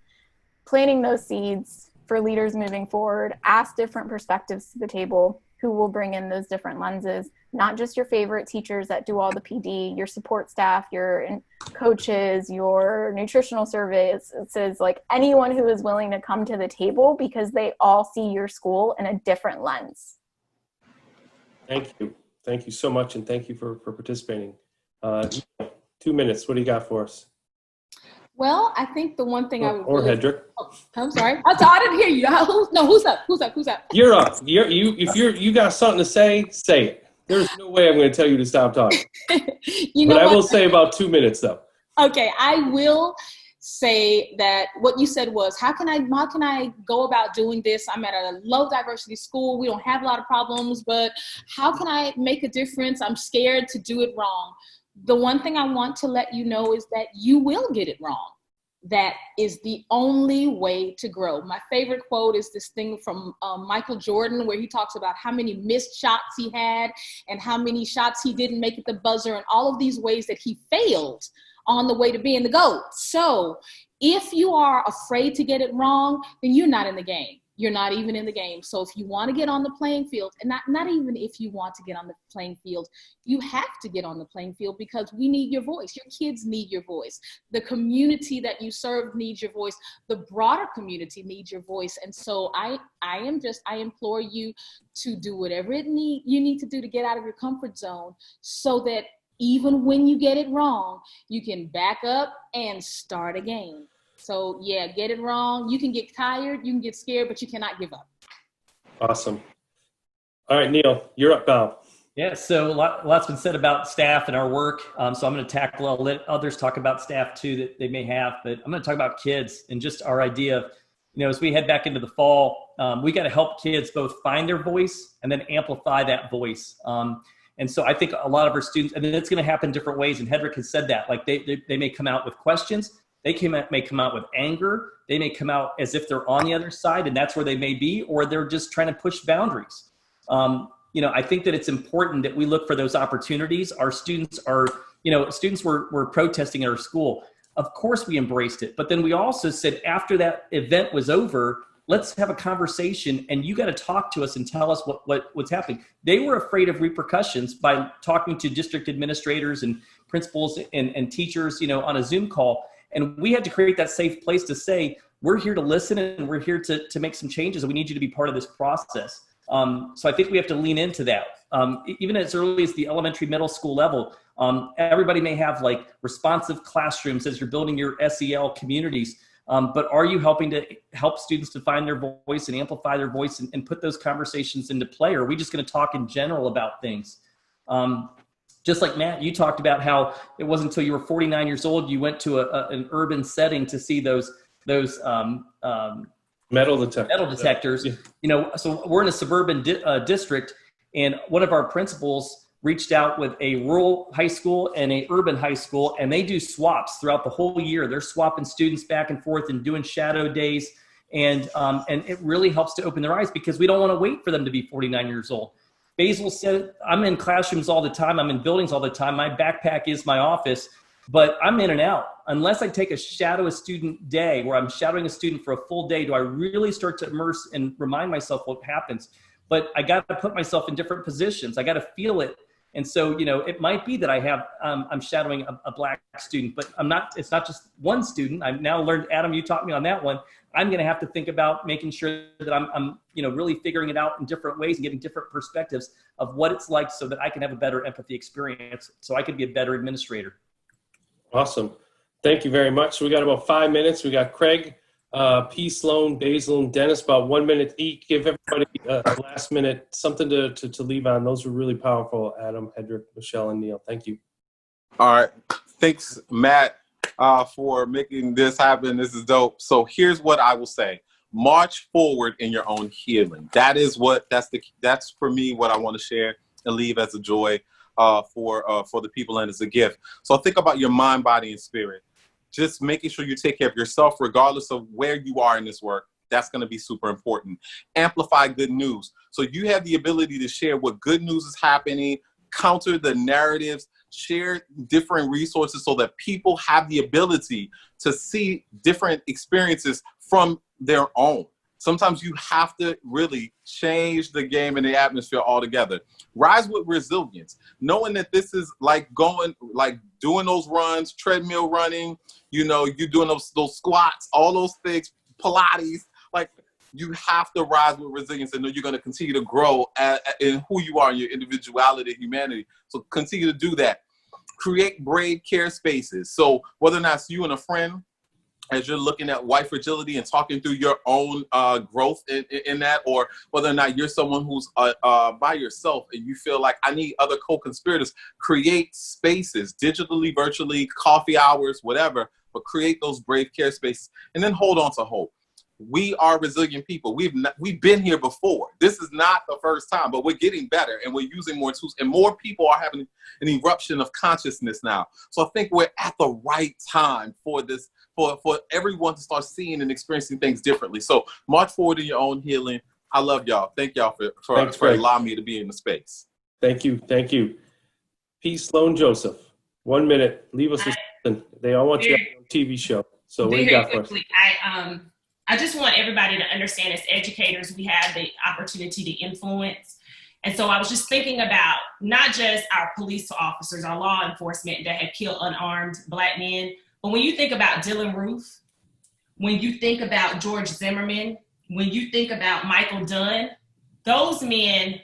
planting those seeds for leaders moving forward, ask different perspectives to the table, who will bring in those different lenses, not just your favorite teachers that do all the PD, your support staff, your coaches, your nutritional services, anyone who is willing to come to the table because they all see your school in a different lens. Thank you. Thank you so much, and thank you for participating. 2 minutes, what do you got for us? Well, I think the one thing I would or Hedrick. Oh, I'm sorry. I didn't hear you. Who's up? Who's up? You're up. If you got something to say it. There's no way I'm going to tell you to stop talking. But I will say about 2 minutes though. Okay, I will say that what you said was, how can I go about doing this? I'm at a low diversity school. We don't have a lot of problems, but how can I make a difference? I'm scared to do it wrong. The one thing I want to let you know is that you will get it wrong. That is the only way to grow. My favorite quote is this thing from Michael Jordan, where he talks about how many missed shots he had and how many shots he didn't make at the buzzer and all of these ways that he failed on the way to being the GOAT. So if you are afraid to get it wrong, then you're not in the game. You're not even in the game. So if you want to get on the playing field, and not even if you want to get on the playing field, you have to get on the playing field because we need your voice. Your kids need your voice. The community that you serve needs your voice. The broader community needs your voice. And so I implore you to do whatever you need to do to get out of your comfort zone so that even when you get it wrong, you can back up and start again. So yeah, get it wrong. You can get tired, you can get scared, but you cannot give up. Awesome. All right, Neil, you're up now. Yeah, so lots been said about staff and our work. So I'm going to tackle, I'll let others talk about staff too that they may have, but I'm going to talk about kids and just our idea of, as we head back into the fall, we got to help kids both find their voice and then amplify that voice. And so I think a lot of our students, and then it's going to happen different ways. And Hedrick has said that, like they may come out with questions. They may come out with anger. They may come out as if they're on the other side and that's where they may be, or they're just trying to push boundaries. I think that it's important that we look for those opportunities. Our students are, students were protesting at our school. Of course we embraced it, but then we also said after that event was over, let's have a conversation and you got to talk to us and tell us what's happening. They were afraid of repercussions by talking to district administrators and principals and teachers, on a Zoom call. And we had to create that safe place to say, we're here to listen and we're here to make some changes and we need you to be part of this process. So I think we have to lean into that. Even as early as the elementary, middle school level, everybody may have like responsive classrooms as you're building your SEL communities. But are you helping to help students to find their voice and amplify their voice and put those conversations into play? Or are we just going to talk in general about things? Just like Matt, you talked about how it wasn't until you were 49 years old, you went to an urban setting to see those metal detectors. Yeah. So we're in a suburban district, and one of our principals reached out with a rural high school and a urban high school, and they do swaps throughout the whole year. They're swapping students back and forth and doing shadow days, and it really helps to open their eyes because we don't want to wait for them to be 49 years old. Basil said, I'm in classrooms all the time. I'm in buildings all the time. My backpack is my office, but I'm in and out. Unless I take a shadow a student day where I'm shadowing a student for a full day, do I really start to immerse and remind myself what happens? But I got to put myself in different positions. I got to feel it. And so, it might be that I'm shadowing a Black student, but it's not just one student. I've now learned, Adam, you taught me on that one. I'm going to have to think about making sure that I'm really figuring it out in different ways and getting different perspectives of what it's like so that I can have a better empathy experience so I can be a better administrator. Awesome. Thank you very much. So we got about 5 minutes. We got Craig, P. Sloan, Basil, and Dennis, about 1 minute each. Give everybody a last minute, something to leave on. Those were really powerful, Adam, Hedrick, Michelle, and Neil. Thank you. All right. Thanks, Matt, for making this happen. This is dope. So here's what I will say. March forward in your own healing. That's for me what I want to share and leave as a joy for the people and as a gift. So think about your mind, body, and spirit. Just making sure you take care of yourself regardless of where you are in this work. That's going to be super important. Amplify good news. So you have the ability to share what good news is happening, counter the narratives, share different resources so that people have the ability to see different experiences from their own. Sometimes you have to really change the game and the atmosphere altogether. Rise with resilience, knowing that this is doing those runs, treadmill running, you doing those squats, all those things, Pilates, you have to rise with resilience and know you're going to continue to grow in who you are, in your individuality, humanity. So continue to do that. Create brave care spaces. So whether or not it's you and a friend, as you're looking at white fragility and talking through your own growth in that, or whether or not you're someone who's by yourself and you feel like I need other co-conspirators, create spaces, digitally, virtually, coffee hours, whatever, but create those brave care spaces and then hold on to hope. We are resilient people. We've been here before. This is not the first time, but we're getting better and we're using more tools and more people are having an eruption of consciousness now. So I think we're at the right time for this, for everyone to start seeing and experiencing things differently. So march forward in your own healing. I love y'all. Thank y'all for allowing me to be in the space. Thank you. Thank you. P. Sloan Joseph, 1 minute. Leave us with something. They all want you on a TV show. So what do you got for us? I just want everybody to understand as educators, we have the opportunity to influence. And so I was just thinking about not just our police officers, our law enforcement that have killed unarmed Black men, but when you think about Dylan Roof, when you think about George Zimmerman, when you think about Michael Dunn, those men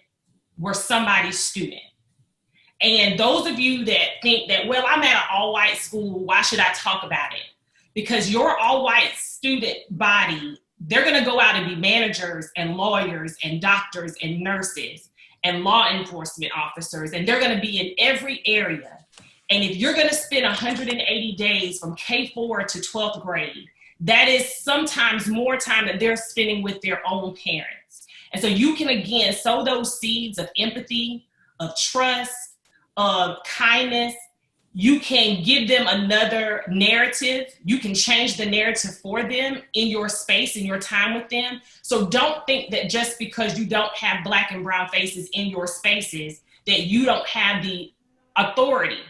were somebody's student. And those of you that think that, well, I'm at an all-white school, why should I talk about it? Because your all-white student body, they're gonna go out and be managers and lawyers and doctors and nurses and law enforcement officers, and they're gonna be in every area. And if you're gonna spend 180 days from K4 to 12th grade, that is sometimes more time that they're spending with their own parents. And so you can, again, sow those seeds of empathy, of trust, of kindness. You can give them another narrative. You can change the narrative for them in your space, in your time with them. So don't think that just because you don't have Black and brown faces in your spaces, that you don't have the authority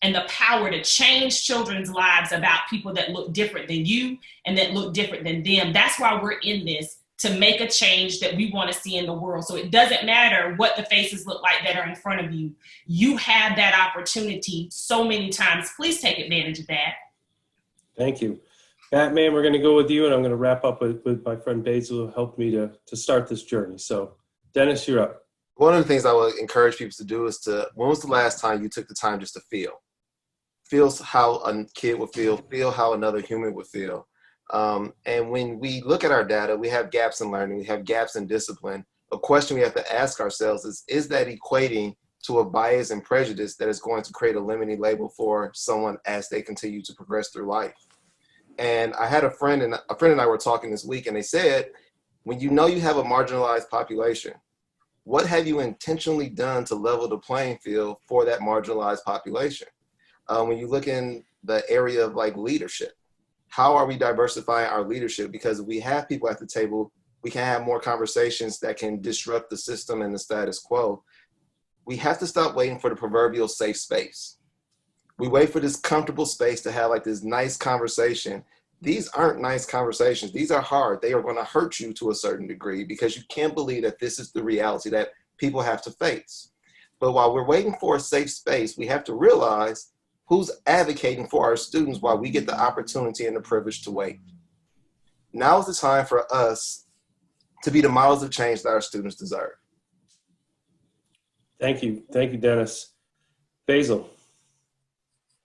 and the power to change children's lives about people that look different than you and that look different than them. That's why we're in this, to make a change that we want to see in the world. So it doesn't matter what the faces look like that are in front of you. You have that opportunity so many times. Please take advantage of that. Thank you. Batman, we're going to go with you, and I'm going to wrap up with my friend Basil, who helped me to start this journey. So, Dennis, you're up. One of the things I would encourage people to do is when was the last time you took the time just to feel? Feel how a kid would feel how another human would feel. And when we look at our data, we have gaps in learning, we have gaps in discipline. A question we have to ask ourselves is that equating to a bias and prejudice that is going to create a limiting label for someone as they continue to progress through life? And I had a friend and I were talking this week, and they said, when you know you have a marginalized population, what have you intentionally done to level the playing field for that marginalized population? When you look in the area of like leadership, how are we diversifying our leadership? Because if we have people at the table, we can have more conversations that can disrupt the system and the status quo. We have to stop waiting for the proverbial safe space. We wait for this comfortable space to have like this nice conversation. These aren't nice conversations. These are hard. They are going to hurt you to a certain degree because you can't believe that this is the reality that people have to face. But while we're waiting for a safe space, we have to realize who's advocating for our students while we get the opportunity and the privilege to wait. Now is the time for us to be the models of change that our students deserve. Thank you. Thank you, Dennis. Basil.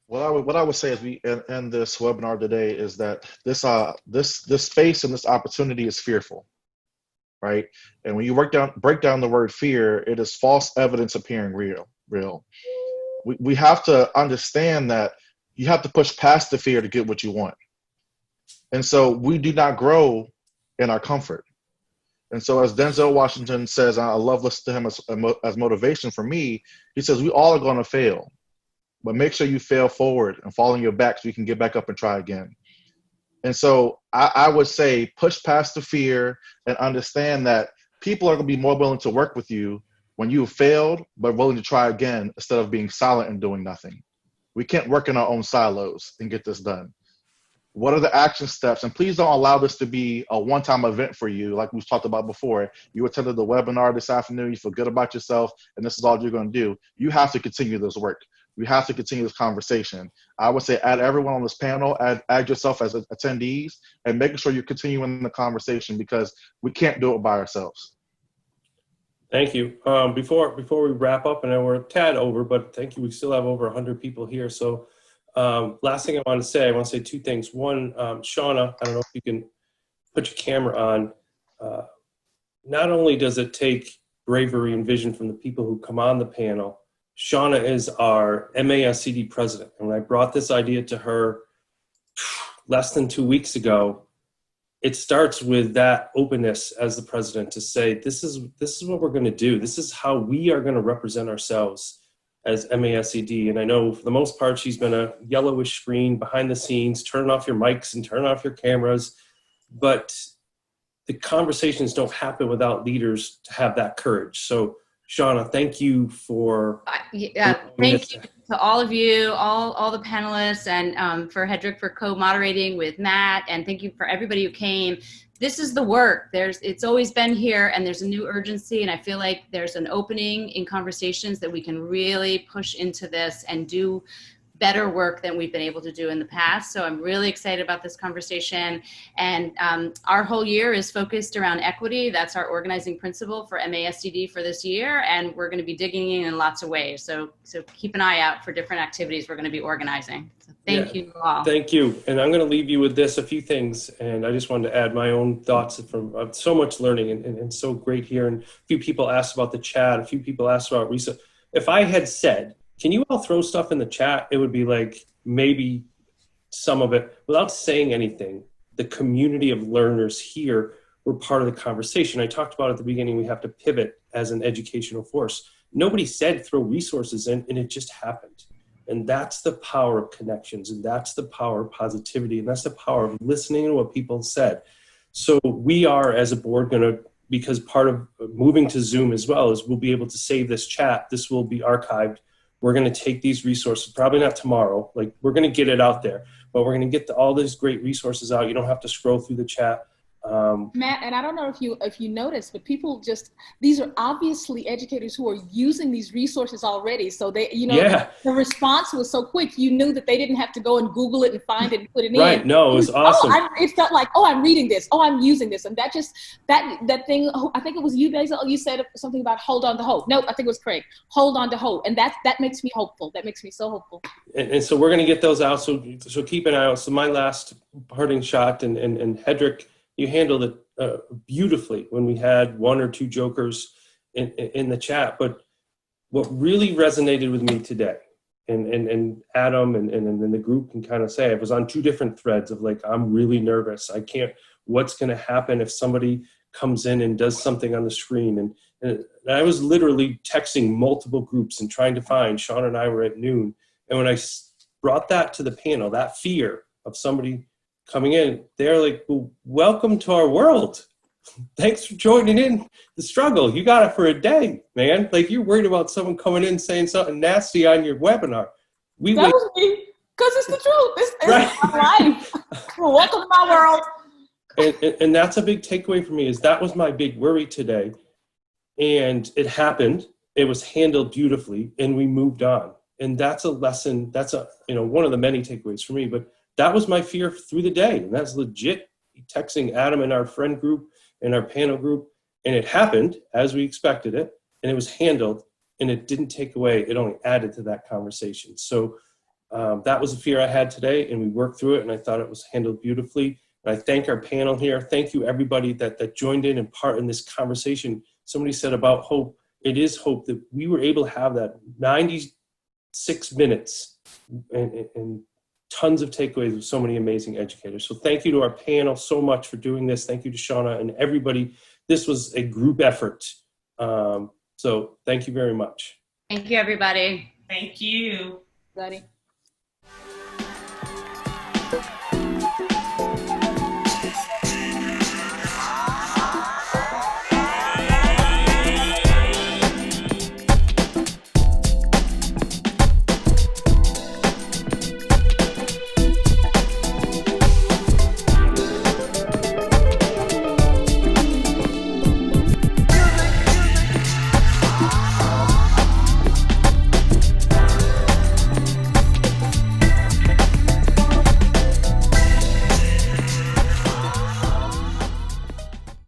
What I would say as we end this webinar today is that this space and this opportunity is fearful, right? And when you break down the word fear, it is false evidence appearing real. We have to understand that you have to push past the fear to get what you want. And so we do not grow in our comfort. And so as Denzel Washington says, I love listening to him as motivation for me, he says, we all are going to fail, but make sure you fail forward and fall on your back so you can get back up and try again. And so I would say push past the fear and understand that people are going to be more willing to work with you when you have failed, but willing to try again instead of being silent and doing nothing. We can't work in our own silos and get this done. What are the action steps? And please don't allow this to be a one-time event for you. Like we've talked about before, you attended the webinar this afternoon, you forget about yourself, and this is all you're going to do. You have to continue this work. We have to continue this conversation. I would say add everyone on this panel, add yourself as attendees, and making sure you're continuing the conversation because we can't do it by ourselves. Thank you. Before we wrap up, and then we're a tad over, but thank you. We still have over 100 people here. So Last thing I want to say, two things. One, Shauna, I don't know if you can put your camera on. Not only does it take bravery and vision from the people who come on the panel, Shauna is our MASCD president. And when I brought this idea to her less than 2 weeks ago, it starts with that openness as the president to say, this is what we're going to do. This is how we are going to represent ourselves as MASCD. And I know for the most part, she's been a yellowish screen behind the scenes, turn off your mics and turn off your cameras. But the conversations don't happen without leaders to have that courage. So Shauna, thank you for. Thank you to all of you, all the panelists, and for Hedrick for co-moderating with Matt, and thank you for everybody who came. This is the work. It's always been here, and there's a new urgency, and I feel like there's an opening in conversations that we can really push into this and do better work than we've been able to do in the past. So I'm really excited about this conversation. And our whole year is focused around equity. That's our organizing principle for MASCD for this year. And we're going to be digging in lots of ways. So keep an eye out for different activities we're going to be organizing. So thank you all. Thank you. And I'm going to leave you with this, a few things. And I just wanted to add my own thoughts from so much learning and so great here. And a few people asked about the chat. A few people asked about research. If I had said, can you all throw stuff in the chat? It would be like maybe some of it without saying anything. The community of learners here were part of the conversation. I talked about at the beginning, we have to pivot as an educational force. Nobody said throw resources in, and it just happened. And that's the power of connections, and that's the power of positivity, and that's the power of listening to what people said. So we are, as a board, going to, because part of moving to Zoom as well is we'll be able to save this chat. This will be archived. We're going to take these resources, probably not tomorrow, like we're going to get it out there, but we're going to get all these great resources out. You don't have to scroll through the chat. Matt, and I don't know if you noticed, but people these are obviously educators who are using these resources already. So they, the response was so quick, you knew that they didn't have to go and Google it and find it and put it in. Right, no, it was awesome. It felt like, I'm reading this, I'm using this. And that thing, I think it was you, Basil, you said something about hold on to hope. No, I think it was Craig, hold on to hope. And that makes me hopeful. That makes me so hopeful. And so we're going to get those out. So keep an eye out. So my last parting shot, and Hedrick, you handled it beautifully when we had one or two jokers in the chat. But what really resonated with me today, and Adam and the group can kind of say, I was on two different threads of like, I'm really nervous. I can't, what's going to happen if somebody comes in and does something on the screen? And I was literally texting multiple groups and trying to find, Sean and I were at noon. And when I brought that to the panel, that fear of somebody coming in, they're like, well, welcome to our world. Thanks for joining in the struggle. You got it for a day, man. Like, you're worried about someone coming in saying something nasty on your webinar. That was me, because it's the truth. It's my life. Welcome to my world. And that's a big takeaway for me, is that was my big worry today. And it happened. It was handled beautifully, and we moved on. And that's a lesson. That's one of the many takeaways for me. But that was my fear through the day. And that's legit texting Adam and our friend group and our panel group. And it happened as we expected it. And it was handled. And it didn't take away. It only added to that conversation. So that was a fear I had today. And we worked through it. And I thought it was handled beautifully. And I thank our panel here. Thank you, everybody that joined in and part in this conversation. Somebody said about hope. It is hope that we were able to have that 96 minutes and tons of takeaways with so many amazing educators. So thank you to our panel so much for doing this. Thank you to Shauna and everybody. This was a group effort. So thank you very much. Thank you, everybody. Thank you. Buddy.